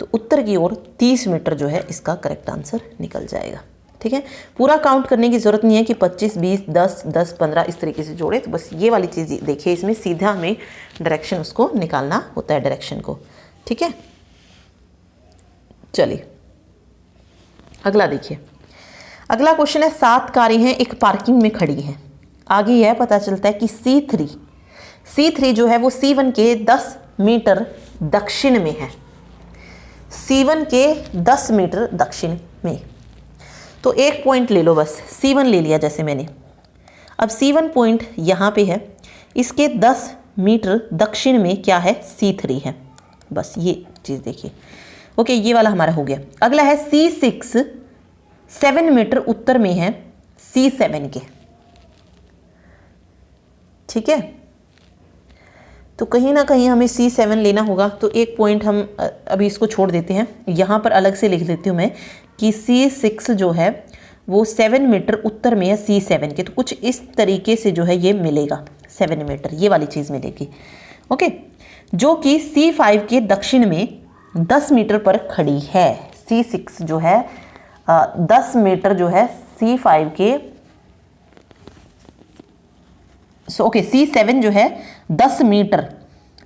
तो उत्तर की ओर 30 मीटर जो है इसका करेक्ट आंसर निकल जाएगा। ठीक है, पूरा काउंट करने की ज़रूरत नहीं है कि 25 20 10 10 15 इस तरीके से जोड़े, तो बस ये वाली चीज़ देखिए, इसमें सीधा हमें डायरेक्शन उसको निकालना होता है, डायरेक्शन को। ठीक है, चलिए अगला देखिए। अगला क्वेश्चन है 7 कारें हैं एक पार्किंग में खड़ी हैं। आगे यह पता चलता है कि C3 जो है वो C1 के 10 मीटर दक्षिण में है। C1 के 10 मीटर दक्षिण में, तो एक पॉइंट ले लो, बस C1 ले लिया जैसे मैंने। अब C1 पॉइंट यहाँ पे है, इसके 10 मीटर दक्षिण में क्या है, C3 है। बस ये चीज़ देखिए। ओके, ये वाला हमारा हो गया। अगला है C6 7 मीटर उत्तर में है C7 के। ठीक है, तो कहीं ना कहीं हमें C7 लेना होगा, तो एक पॉइंट हम अभी इसको छोड़ देते हैं, यहाँ पर अलग से लिख लेती हूँ मैं कि C6 जो है वो 7 मीटर उत्तर में है C7 के, तो कुछ इस तरीके से जो है ये मिलेगा 7 मीटर, ये वाली चीज़ मिलेगी। ओके, जो कि C5 के दक्षिण में 10 मीटर पर खड़ी है। C6 जो है 10 मीटर जो है C5 के, ओके C7 जो है 10 मीटर,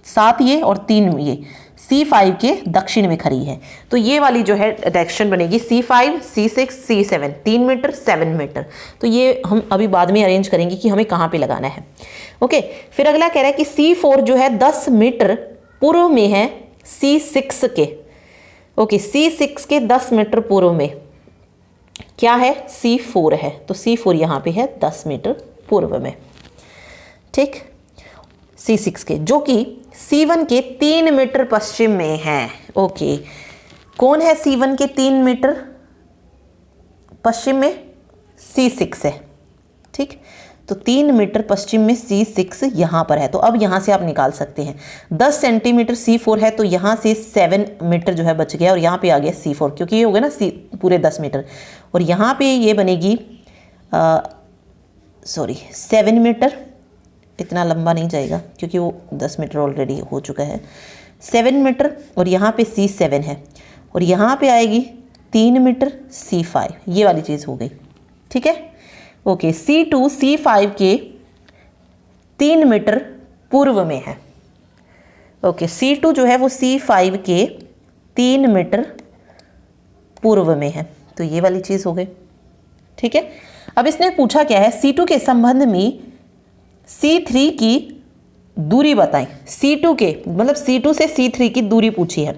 7 ये और 3 ये C5 के दक्षिण में खड़ी है, तो ये वाली जो है डायरेक्शन बनेगी C5 C6 C7, 3 metre 7 metre. तो ये हम अभी बाद में अरेंज करेंगे कि हमें कहाँ पे लगाना है। ओके, फिर अगला कह रहा है कि C4 जो है 10 मीटर पूर्व में है C6 के। ओके, C6 के 10 मीटर पूर्व में क्या है, C4 है, तो C4 यहाँ पे है 10 मीटर पूर्व में। ठीक, C6 के, जो कि C1 के 3 मीटर पश्चिम में है। ओके, कौन है C1 के 3 मीटर पश्चिम में, C6 है। ठीक, तो 3 मीटर पश्चिम में C6 यहाँ पर है, तो अब यहाँ से आप निकाल सकते हैं 10 सेंटीमीटर C4 है, तो यहाँ से 7 मीटर जो है बच गया और यहाँ पे आ गया C4, क्योंकि ये हो गया ना C पूरे 10 मीटर, और यहाँ पे ये बनेगी 7 मीटर, इतना लंबा नहीं जाएगा क्योंकि वो 10 मीटर ऑलरेडी हो चुका है, 7 मीटर, और यहाँ पे C7 है, और यहाँ पे आएगी 3 मीटर C5, ये वाली चीज़ हो गई। ठीक है, ओके, C2 C5 के 3 मीटर पूर्व में है। ओके, C2 जो है वो C5 के 3 मीटर पूर्व में है, तो ये वाली चीज़ हो गई। ठीक है, अब इसने पूछा क्या है, C2 के संबंध में C3 की दूरी बताएं, C2 के मतलब C2 से C3 की दूरी पूछी है।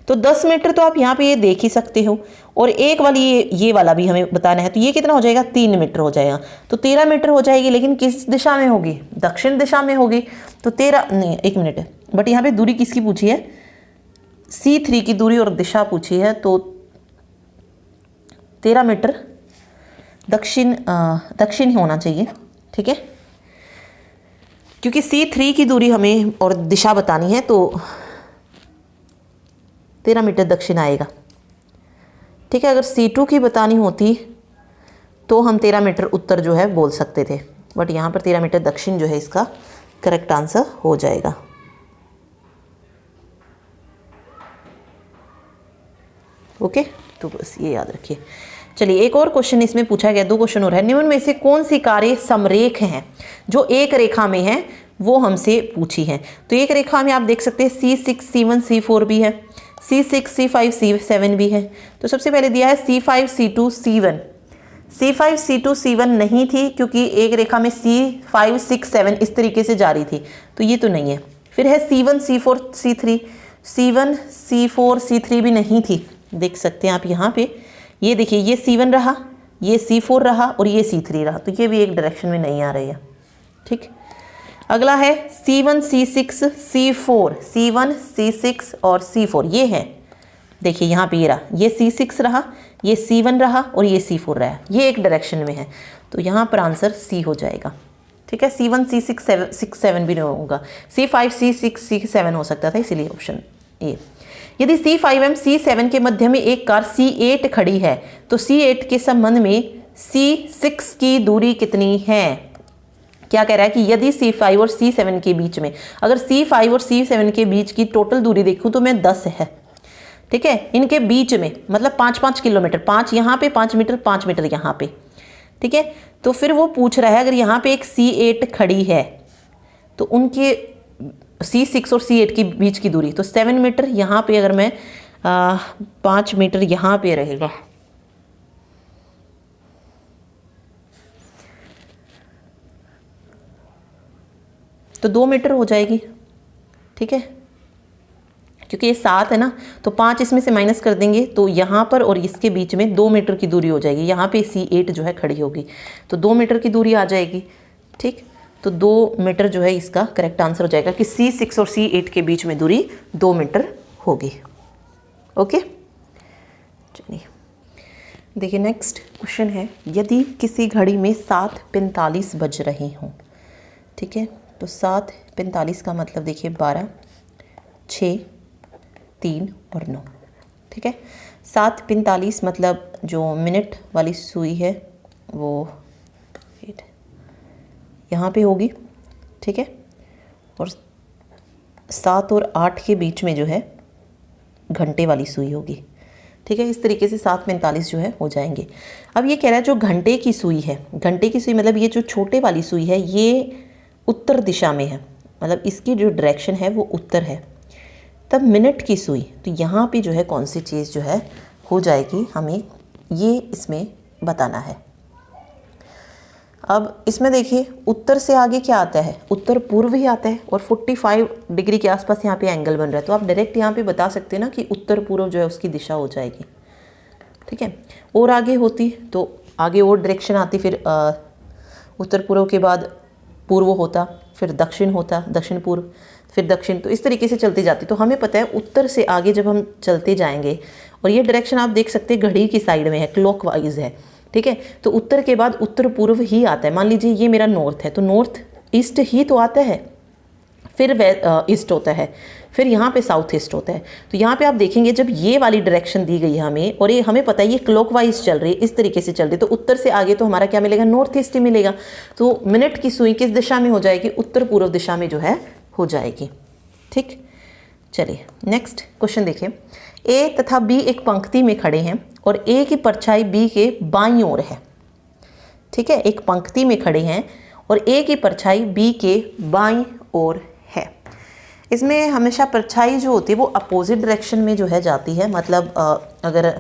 तो 10 मीटर तो आप यहाँ पे ये देख ही सकते हो, और एक वाली ये वाला भी हमें बताना है, तो ये कितना हो जाएगा, 3 मीटर हो जाएगा। तो 13 मीटर हो जाएगी, लेकिन किस दिशा में होगी, दक्षिण दिशा में होगी। तो 13 नहीं, 1 मिनट, बट यहाँ पे दूरी किसकी पूछी है, C3 की दूरी और दिशा पूछी है। तो 13 मीटर दक्षिण दक्षिण ही होना चाहिए, ठीक है, क्योंकि C3 की दूरी हमें और दिशा बतानी है, तो 13 मीटर दक्षिण आएगा, ठीक है। अगर C2 की बतानी होती तो हम 13 मीटर उत्तर जो है बोल सकते थे, बट यहाँ पर 13 मीटर दक्षिण जो है इसका करेक्ट आंसर हो जाएगा। ओके, तो बस ये याद रखिए। चलिए एक और क्वेश्चन इसमें पूछा गया, 2 क्वेश्चन और है। निम्न में से कौन सी कारें समरेख हैं, जो एक रेखा में है, वो हमसे पूछी है। तो एक रेखा में आप देख सकते हैं C6 C1 C4 भी है, C6 C5 C7 भी है। तो सबसे पहले दिया है C5 C2 C1। C5 C2 C1 नहीं थी, क्योंकि एक रेखा में C5 6 7 इस तरीके से जा रही थी, तो ये तो नहीं है। फिर है C1 C4 C3, C1 C4 C3 भी नहीं थी, देख सकते हैं आप यहाँ पे। ये देखिए, ये C1 रहा, ये C4 रहा और ये C3 रहा, तो ये भी एक डायरेक्शन में नहीं आ रही है, ठीक। अगला है C1 C6 C4, C1 C6 और C4 ये है, देखिए यहाँ पे ये रहा, ये C6 रहा, ये C1 रहा और ये C4 रहा, ये एक डायरेक्शन में है, तो यहाँ पर आंसर C हो जाएगा, ठीक है। C1 C6 6 7 भी नहीं होगा, C5 C6 C7 हो सकता था, इसीलिए ऑप्शन ए। यदि C5M C7 के मध्य में एक कार C8 खड़ी है, तो C8 के संबंध में C6 की दूरी कितनी है। क्या कह रहा है कि यदि C5 और C7 के बीच में, अगर C5 और C7 के बीच की टोटल दूरी देखूं तो मैं 10 है, ठीक है। इनके बीच में मतलब 5-5 किलोमीटर, 5 यहाँ पे 5 मीटर 5 मीटर यहाँ पे, ठीक है। तो फिर वो पूछ रहा है अगर यहाँ पे एक C8 खड़ी है तो उनके C6 और C8 के बीच की दूरी, तो 7 मीटर यहाँ पे, अगर मैं 5 मीटर यहाँ पे रहेगा, तो 2 मीटर हो जाएगी, ठीक है। क्योंकि ये 7 है ना, तो 5 इसमें से माइनस कर देंगे, तो यहाँ पर और इसके बीच में 2 मीटर की दूरी हो जाएगी। यहाँ पे C8 जो है खड़ी होगी, तो 2 मीटर की दूरी आ जाएगी, ठीक। तो 2 मीटर जो है इसका करेक्ट आंसर हो जाएगा कि C6 और C8 के बीच में दूरी 2 मीटर होगी। ओके, चलिए देखिए नेक्स्ट क्वेश्चन है, यदि किसी घड़ी में 7:45 बज रहे हों, ठीक है, तो 7:45 का मतलब देखिए 12, 6, 3 और 9, ठीक है। 7:45 मतलब जो मिनट वाली सुई है वो यहाँ पे होगी, ठीक है, और 7 और 8 के बीच में जो है घंटे वाली सुई होगी, ठीक है। इस तरीके से 7:45 जो है हो जाएंगे। अब ये कह रहा है जो घंटे की सुई है, घंटे की सुई मतलब ये जो छोटे वाली सुई है ये उत्तर दिशा में है, मतलब इसकी जो डायरेक्शन है वो उत्तर है। तब मिनट की सुई, तो यहाँ पे जो है कौन सी चीज़ जो है हो जाएगी, हमें ये इसमें बताना है। अब इसमें देखिए उत्तर से आगे क्या आता है, उत्तर पूर्व ही आता है, और 45 डिग्री के आसपास यहाँ पे एंगल बन रहा है, तो आप डायरेक्ट यहाँ पे बता सकते हैं ना कि उत्तर पूर्व जो है उसकी दिशा हो जाएगी, ठीक है। और आगे होती तो आगे और डायरेक्शन आती, फिर उत्तर पूर्व के बाद पूर्व होता, फिर दक्षिण होता, दक्षिण पूर्व, फिर दक्षिण, तो इस तरीके से चलती जाती। तो हमें पता है उत्तर से आगे जब हम चलते जाएंगे, और ये डायरेक्शन आप देख सकते हैं घड़ी की साइड में है, क्लॉकवाइज है, ठीक है। तो उत्तर के बाद उत्तर पूर्व ही आता है। मान लीजिए ये मेरा नॉर्थ है, तो नॉर्थ ईस्ट ही तो आता है, फिर ईस्ट होता है, फिर यहाँ पे साउथ ईस्ट होता है। तो यहाँ पे आप देखेंगे जब ये वाली डायरेक्शन दी गई है हमें, और ये हमें पता है ये क्लॉकवाइज चल रही है, इस तरीके से चल रही है, तो उत्तर से आगे तो हमारा क्या मिलेगा, नॉर्थ ईस्ट ही मिलेगा। तो मिनट की सुई किस दिशा में हो जाएगी, उत्तर पूर्व दिशा में जो है हो जाएगी, ठीक। चलिए नेक्स्ट क्वेश्चन देखिए, ए तथा बी एक पंक्ति में खड़े हैं और ए की परछाई बी के बाईं ओर है, ठीक है। एक पंक्ति में खड़े हैं और ए की परछाई बी के बाईं ओर है। इसमें हमेशा परछाई जो होती है वो अपोजिट डायरेक्शन में जो है जाती है, मतलब अगर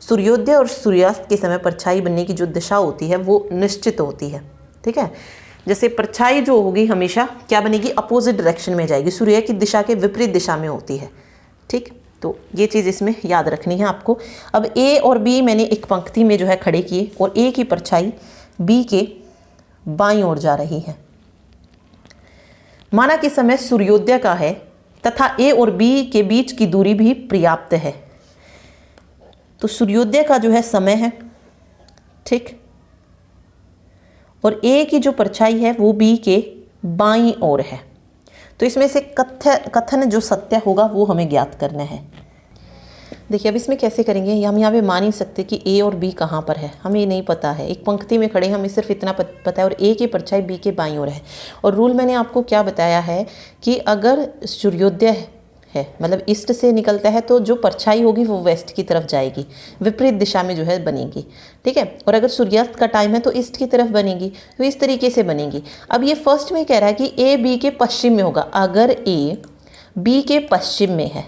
सूर्योदय और सूर्यास्त के समय परछाई बनने की जो दिशा होती है वो निश्चित होती है, ठीक है। जैसे परछाई जो होगी हमेशा क्या बनेगी, अपोजिट डायरेक्शन में जाएगी, सूर्य की दिशा के विपरीत दिशा में होती है। ठीक, तो ये चीज़ इसमें याद रखनी है आपको। अब ए और बी मैंने एक पंक्ति में जो है खड़े किए और ए की परछाई बी के बाईं ओर जा रही है। माना कि समय सूर्योदय का है तथा ए और बी के बीच की दूरी भी पर्याप्त है। तो सूर्योदय का जो है समय है, ठीक, और ए की जो परछाई है वो बी के बाईं ओर है। तो इसमें से कथन जो सत्य होगा वो हमें ज्ञात करना है। देखिए अब इसमें कैसे करेंगे, हम यहाँ पे मान ही सकते कि ए और बी कहाँ पर है, हमें नहीं पता है। एक पंक्ति में खड़े हमें सिर्फ इतना पता है और ए की परछाई बी के बाईं ओर है। और रूल मैंने आपको क्या बताया है कि अगर सूर्योदय है मतलब ईस्ट से निकलता है तो जो परछाई होगी वो वेस्ट की तरफ जाएगी, विपरीत दिशा में जो है बनेगी। ठीक है, और अगर सूर्यास्त का टाइम है तो ईस्ट की तरफ बनेगी, तो इस तरीके से बनेगी। अब ये फर्स्ट में कह रहा है कि ए बी के पश्चिम में होगा। अगर ए बी के पश्चिम में है,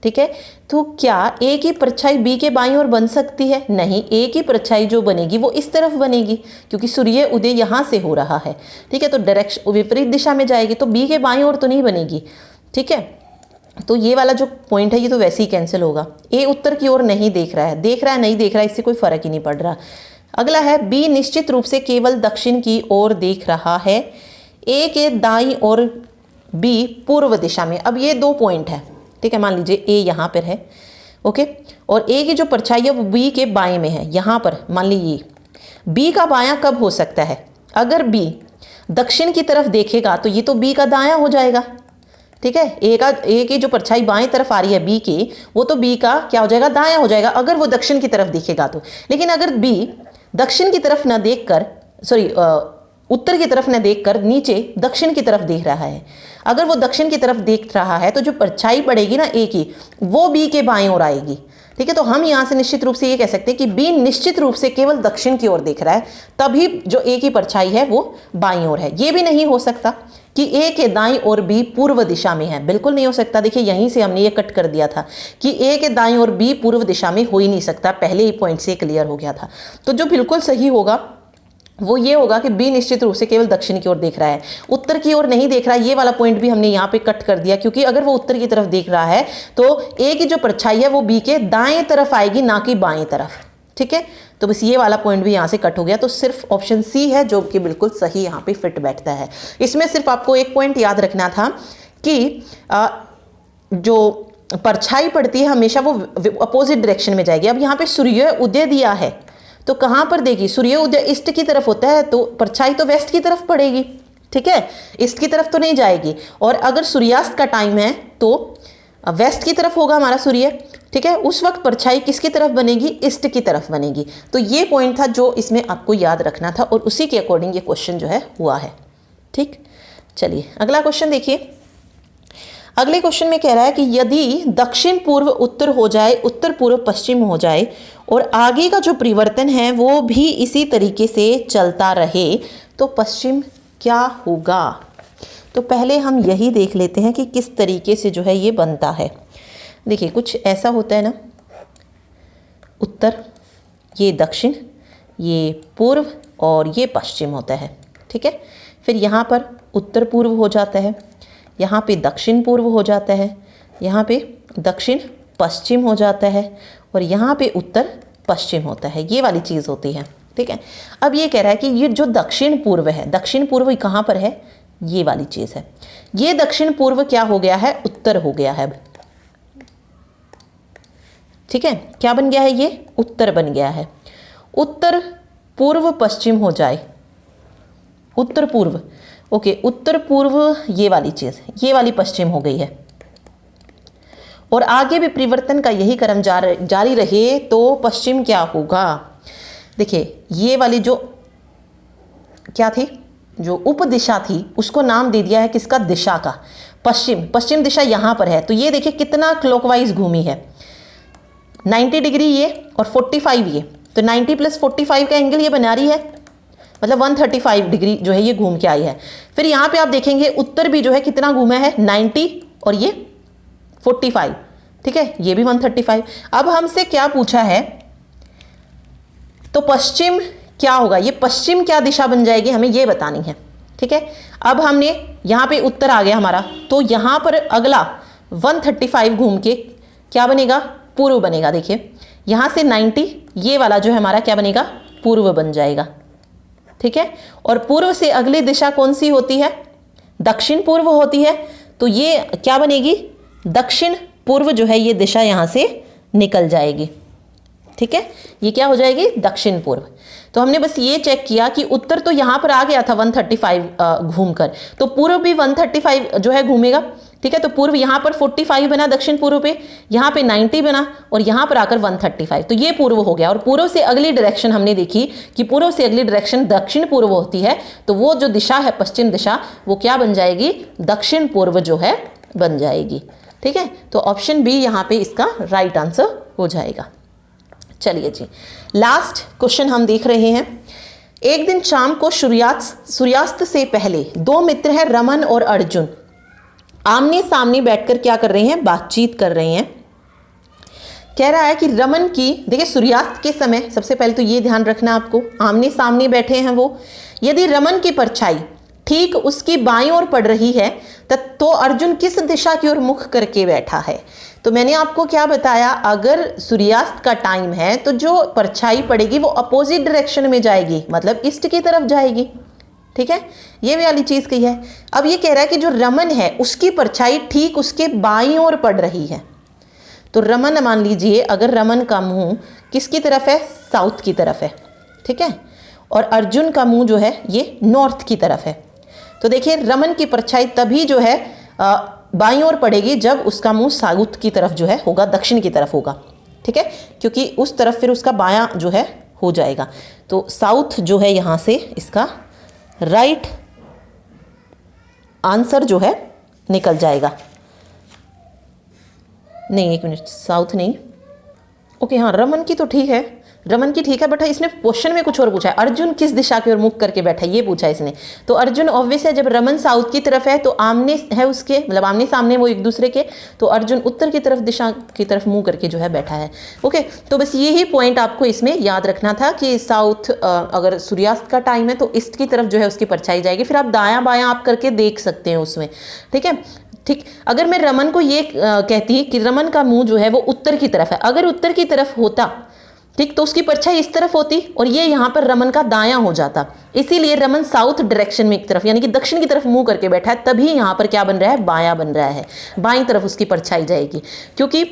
ठीक है, तो क्या ए की परछाई बी के बाईं ओर बन सकती है? नहीं, ए की परछाई जो बनेगी वो इस तरफ बनेगी क्योंकि सूर्य उदय यहाँ से हो रहा है। ठीक है, तो डायरेक्शन विपरीत दिशा में जाएगी, तो बी के बाईं ओर तो नहीं बनेगी। ठीक है, तो ये वाला जो पॉइंट है ये तो वैसे ही कैंसिल होगा। ए उत्तर की ओर नहीं देख रहा है, देख रहा है नहीं देख रहा है, इससे कोई फर्क ही नहीं पड़ रहा। अगला है बी निश्चित रूप से केवल दक्षिण की ओर देख रहा है, ए के दाईं और बी पूर्व दिशा में। अब ये दो पॉइंट है, ठीक है, मान लीजिए ए यहाँ पर है, ओके, और ए की जो परछाई है वो बी के बाएं में है। यहाँ पर मान लीजिए बी का बायां कब हो सकता है? अगर बी दक्षिण की तरफ देखेगा तो ये तो बी का दायां हो जाएगा। ठीक है, ए की जो परछाई बाएं तरफ आ रही है बी की, वो तो बी का क्या हो जाएगा? दायां हो जाएगा, अगर वो दक्षिण की तरफ देखेगा तो। लेकिन अगर बी दक्षिण की तरफ न देखकर उत्तर की तरफ न देखकर नीचे दक्षिण की तरफ देख रहा है, अगर वो दक्षिण की तरफ देख रहा है तो जो परछाई पड़ेगी ना ए की वो बी के बाएं ओर आएगी। ठीक है, तो हम यहाँ से निश्चित रूप से ये कह सकते हैं कि बी निश्चित रूप से केवल दक्षिण की ओर देख रहा है, तभी जो ए की परछाई है वो बाईं ओर है। ये भी नहीं हो सकता कि ए के दाईं ओर बी पूर्व दिशा में है, बिल्कुल नहीं हो सकता। देखिए यहीं से हमने ये कट कर दिया था कि ए के दाईं ओर बी पूर्व दिशा में हो ही नहीं सकता, पहले ही पॉइंट से क्लियर हो गया था। तो जो बिल्कुल सही होगा वो ये होगा कि बी निश्चित रूप से केवल दक्षिण की ओर देख रहा है, उत्तर की ओर नहीं देख रहा है। ये वाला पॉइंट भी हमने यहाँ पे कट कर दिया क्योंकि अगर वो उत्तर की तरफ देख रहा है तो ए की जो परछाई है वो बी के दाएं तरफ आएगी, ना कि बाएं तरफ। ठीक है, तो बस ये वाला पॉइंट भी यहाँ से कट हो गया। तो सिर्फ ऑप्शन सी है जो कि बिल्कुल सही यहाँ पे फिट बैठता है। इसमें सिर्फ आपको एक पॉइंट याद रखना था कि जो परछाई पड़ती है हमेशा वो अपोजिट डायरेक्शन में जाएगी। अब यहाँ पे सूर्य उदय दिया है तो कहाँ पर देगी? सूर्य उदय ईस्ट की तरफ होता है तो परछाई तो वेस्ट की तरफ पड़ेगी। ठीक है, ईस्ट की तरफ तो नहीं जाएगी। और अगर सूर्यास्त का टाइम है तो वेस्ट की तरफ होगा हमारा सूर्य। ठीक है, उस वक्त परछाई किसकी तरफ बनेगी? ईस्ट की तरफ बनेगी। तो ये पॉइंट था जो इसमें आपको याद रखना था और उसी के अकॉर्डिंग ये क्वेश्चन जो है हुआ है। ठीक, चलिए अगला क्वेश्चन देखिए। अगले क्वेश्चन में कह रहा है कि यदि दक्षिण पूर्व उत्तर हो जाए, उत्तर पूर्व पश्चिम हो जाए और आगे का जो परिवर्तन है वो भी इसी तरीके से चलता रहे तो पश्चिम क्या होगा? तो पहले हम यही देख लेते हैं कि किस तरीके से जो है ये बनता है। देखिए कुछ ऐसा होता है ना, उत्तर, ये दक्षिण, ये पूर्व और ये पश्चिम होता है। ठीक है, फिर यहाँ पर उत्तर पूर्व हो जाता है, यहाँ पे दक्षिण पूर्व हो जाता है, यहाँ पे दक्षिण पश्चिम हो जाता है और यहाँ पे उत्तर पश्चिम होता है। ये वाली चीज़ होती है। ठीक है, अब ये कह रहा है कि ये जो दक्षिण पूर्व है, दक्षिण पूर्व कहाँ पर है? ये वाली चीज़ है। ये दक्षिण पूर्व क्या हो गया है? उत्तर हो गया है। ठीक है, क्या बन गया है? ये उत्तर बन गया है। उत्तर पूर्व पश्चिम हो जाए, उत्तर पूर्व, ओके, उत्तर पूर्व ये वाली चीज़, ये वाली पश्चिम हो गई है और आगे भी परिवर्तन का यही क्रम जारी रहे तो पश्चिम क्या होगा? देखिए ये वाली जो क्या थी, जो उप दिशा थी उसको नाम दे दिया है किसका? दिशा का। पश्चिम, पश्चिम दिशा यहाँ पर है तो ये देखिए कितना क्लॉकवाइज घूमी है, 90 डिग्री ये और 45 ये, तो 90 + 45 का एंगल ये बना रही है, मतलब 135 डिग्री जो है ये घूम के आई है। फिर यहाँ पे आप देखेंगे उत्तर भी जो है कितना घूमा है? 90 और ये 45। ठीक है, ये भी 135। अब हमसे क्या पूछा है तो पश्चिम क्या होगा? ये पश्चिम क्या दिशा बन जाएगी हमें ये बतानी है। ठीक है, अब हमने यहाँ पे उत्तर आ गया हमारा, तो यहाँ पर अगला 135 घूम के क्या बनेगा, पूर्व बनेगा। देखिए यहाँ से 90 ये वाला जो है हमारा क्या बनेगा, पूर्व बन जाएगा। ठीक है, और पूर्व से अगली दिशा कौन सी होती है, दक्षिण पूर्व होती है, तो ये क्या बनेगी, दक्षिण पूर्व जो है ये दिशा यहाँ से निकल जाएगी। ठीक है, ये क्या हो जाएगी, दक्षिण पूर्व। तो हमने बस ये चेक किया कि उत्तर तो यहाँ पर आ गया था 135 घूमकर, तो पूर्व भी 135 जो है घूमेगा। ठीक है, तो पूर्व यहाँ पर 45 बना दक्षिण पूर्व पे, यहाँ पे 90 बना और यहाँ पर आकर 135, तो ये पूर्व हो गया। और पूर्व से अगली डायरेक्शन हमने देखी कि पूर्व से अगली डायरेक्शन दक्षिण पूर्व होती है, तो वो जो दिशा है पश्चिम दिशा, वो क्या बन जाएगी, दक्षिण पूर्व जो है बन जाएगी। ठीक है, तो ऑप्शन बी यहाँ पे इसका राइट आंसर हो जाएगा। चलिए जी, लास्ट क्वेश्चन हम देख रहे हैं। एक दिन शाम को सूर्यास्त से पहले दो मित्र हैं, रमन और अर्जुन, आमने सामने बैठकर क्या कर रहे हैं, बातचीत कर रहे हैं। कह रहा है कि रमन की, देखिए सूर्यास्त के समय, सबसे पहले तो ये ध्यान रखना आपको, आमने सामने बैठे हैं वो, यदि रमन की परछाई ठीक उसकी बाईं ओर पड़ रही है तो अर्जुन किस दिशा की ओर मुख करके बैठा है। तो मैंने आपको क्या बताया, अगर सूर्यास्त का टाइम है तो जो परछाई पड़ेगी वो अपोजिट डायरेक्शन में जाएगी, मतलब ईस्ट की तरफ जाएगी। ठीक है, ये वाली चीज कही है। अब ये कह रहा है कि जो रमन है उसकी परछाई ठीक उसके बाईं ओर पड़ रही है, तो रमन मान लीजिए, अगर रमन का मुंह किसकी तरफ है, साउथ की तरफ है। ठीक है, और अर्जुन का मुंह जो है ये नॉर्थ की तरफ है। तो देखिए रमन की परछाई तभी जो है बाईं ओर पड़ेगी जब उसका मुंह साउथ की तरफ जो है होगा, दक्षिण की तरफ होगा। ठीक है, क्योंकि उस तरफ फिर उसका बायां जो है हो जाएगा, तो साउथ जो है यहाँ से इसका राइट आंसर जो है निकल जाएगा। नहीं, एक मिनट, साउथ नहीं, ओके हाँ, रमन की तो ठीक है, रमन की ठीक है, बट इसने क्वेश्चन में कुछ और पूछा है, अर्जुन किस दिशा की ओर मुख करके बैठा है, ये पूछा है इसने। तो अर्जुन ऑब्वियस है, जब रमन साउथ की तरफ है तो आमने है उसके, मतलब आमने सामने वो एक दूसरे के, तो अर्जुन उत्तर की तरफ दिशा की तरफ मुंह करके जो है बैठा है। ओके, तो बस यही पॉइंट आपको इसमें याद रखना था कि साउथ अगर सूर्यास्त का टाइम है तो ईस्ट की तरफ जो है उसकी परछाई जाएगी, फिर आप दायां बायां आप करके देख सकते हैं उसमें। ठीक है, ठीक, अगर मैं रमन को ये कहती कि रमन का मुंह जो है वो उत्तर की तरफ है, अगर उत्तर की तरफ होता ठीक तो उसकी परछाई इस तरफ होती और ये यहाँ पर रमन का दायां हो जाता, इसीलिए रमन साउथ डायरेक्शन में एक तरफ यानी कि दक्षिण की तरफ मुंह करके बैठा है, तभी यहाँ पर क्या बन रहा है, बायां बन रहा है, बाईं तरफ उसकी परछाई जाएगी। क्योंकि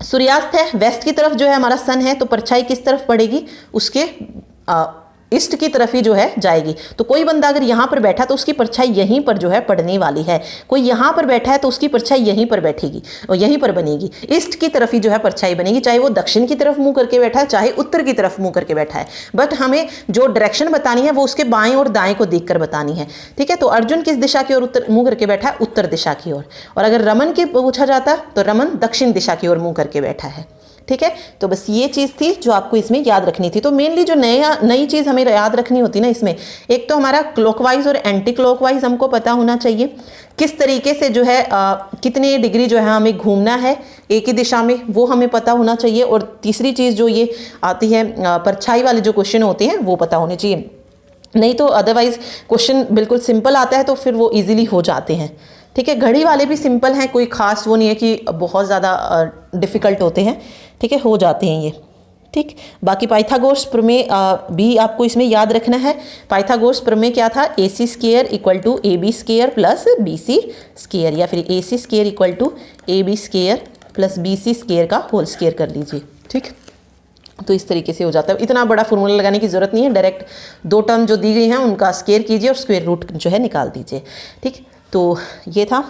सूर्यास्त है, वेस्ट की तरफ जो है हमारा सन है, तो परछाई किस तरफ पड़ेगी, उसके ईस्ट की तरफ ही जो है जाएगी। तो कोई बंदा अगर यहाँ पर बैठा तो उसकी परछाई यहीं पर जो है पड़ने वाली है, कोई यहाँ पर बैठा है तो उसकी परछाई यहीं पर बैठेगी और यहीं पर बनेगी, ईस्ट की तरफ ही जो है परछाई बनेगी, चाहे वो दक्षिण की तरफ मुंह करके बैठा है चाहे उत्तर की तरफ मुंह करके बैठा है। बट हमें जो डायरेक्शन बतानी है वो उसके बाएं और दाएं को देखकर बतानी है। ठीक है, तो अर्जुन किस दिशा की ओर उत्तर मुंह करके बैठा है, उत्तर दिशा की ओर, और अगर रमन की पूछा जाता तो रमन दक्षिण दिशा की ओर मुंह करके बैठा है। ठीक है, तो बस ये चीज़ थी जो आपको इसमें याद रखनी थी। तो मेनली जो नई चीज़ हमें याद रखनी होती ना इसमें, एक तो हमारा क्लॉकवाइज और एंटी क्लॉकवाइज हमको पता होना चाहिए, किस तरीके से जो है कितने डिग्री जो है हमें घूमना है एक ही दिशा में, वो हमें पता होना चाहिए। और तीसरी चीज़ जो ये आती है परछाई वाले जो क्वेश्चन होते हैं वो पता होने चाहिए, नहीं तो अदरवाइज क्वेश्चन बिल्कुल सिंपल आता है तो फिर वो ईजिली हो जाते हैं। ठीक है, घड़ी वाले भी सिंपल हैं, कोई खास वो नहीं है कि बहुत ज़्यादा डिफ़िकल्ट होते हैं। ठीक है, हो जाते हैं ये। ठीक, बाकी पाइथागोरस प्रमेय भी आपको इसमें याद रखना है। पाइथागोरस प्रमेय क्या था, AC square equal to AB square plus BC square, या फिर AC square equal to AB square plus BC square का होल स्क्वायर कर लीजिए। ठीक, तो इस तरीके से हो जाता है, इतना बड़ा फॉर्मूला लगाने की ज़रूरत नहीं है, डायरेक्ट दो टर्म जो दी गई हैं उनका स्क्वायर कीजिए और स्क्वायर रूट जो है निकाल दीजिए। ठीक, तो ये था।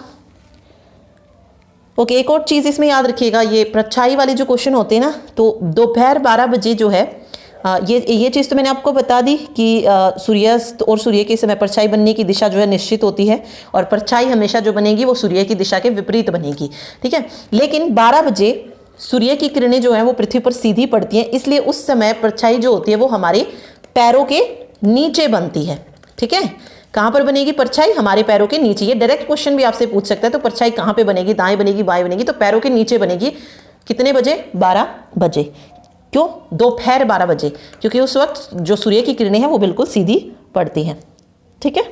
ओके, एक और चीज़ इसमें याद रखिएगा, ये परछाई वाले जो क्वेश्चन होते हैं ना, तो दोपहर 12 बजे जो है ये चीज़ तो मैंने आपको बता दी कि सूर्यास्त और सूर्य के समय परछाई बनने की दिशा जो है निश्चित होती है, और परछाई हमेशा जो बनेगी वो सूर्य की दिशा के विपरीत बनेगी। ठीक है, लेकिन 12 बजे सूर्य की किरणें जो हैं वो पृथ्वी पर सीधी पड़ती हैं, इसलिए उस समय परछाई जो होती है वो हमारे पैरों के नीचे बनती है। ठीक है, कहाँ पर बनेगी परछाई, हमारे पैरों के नीचे। ये डायरेक्ट क्वेश्चन भी आपसे पूछ सकता है, तो परछाई कहाँ पे बनेगी, दाएं बनेगी बाएं बनेगी, तो पैरों के नीचे बनेगी। कितने बजे, 12 बजे। क्यों, दोपहर 12 बजे, क्योंकि उस वक्त जो सूर्य की किरणें हैं वो बिल्कुल सीधी पड़ती हैं। ठीक है,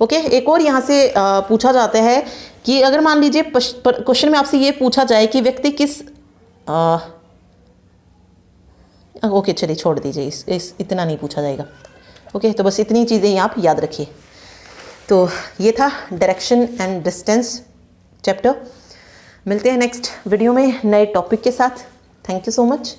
ओके, एक और यहाँ से पूछा जाता है कि अगर मान लीजिए क्वेश्चन में आपसे ये पूछा जाए कि व्यक्ति किस ओके चलिए छोड़ दीजिए, इस इतना नहीं पूछा जाएगा। ओके, तो बस इतनी चीज़ें ही आप याद रखिए। तो ये था डायरेक्शन एंड डिस्टेंस चैप्टर। मिलते हैं नेक्स्ट वीडियो में नए टॉपिक के साथ। Thank you so much.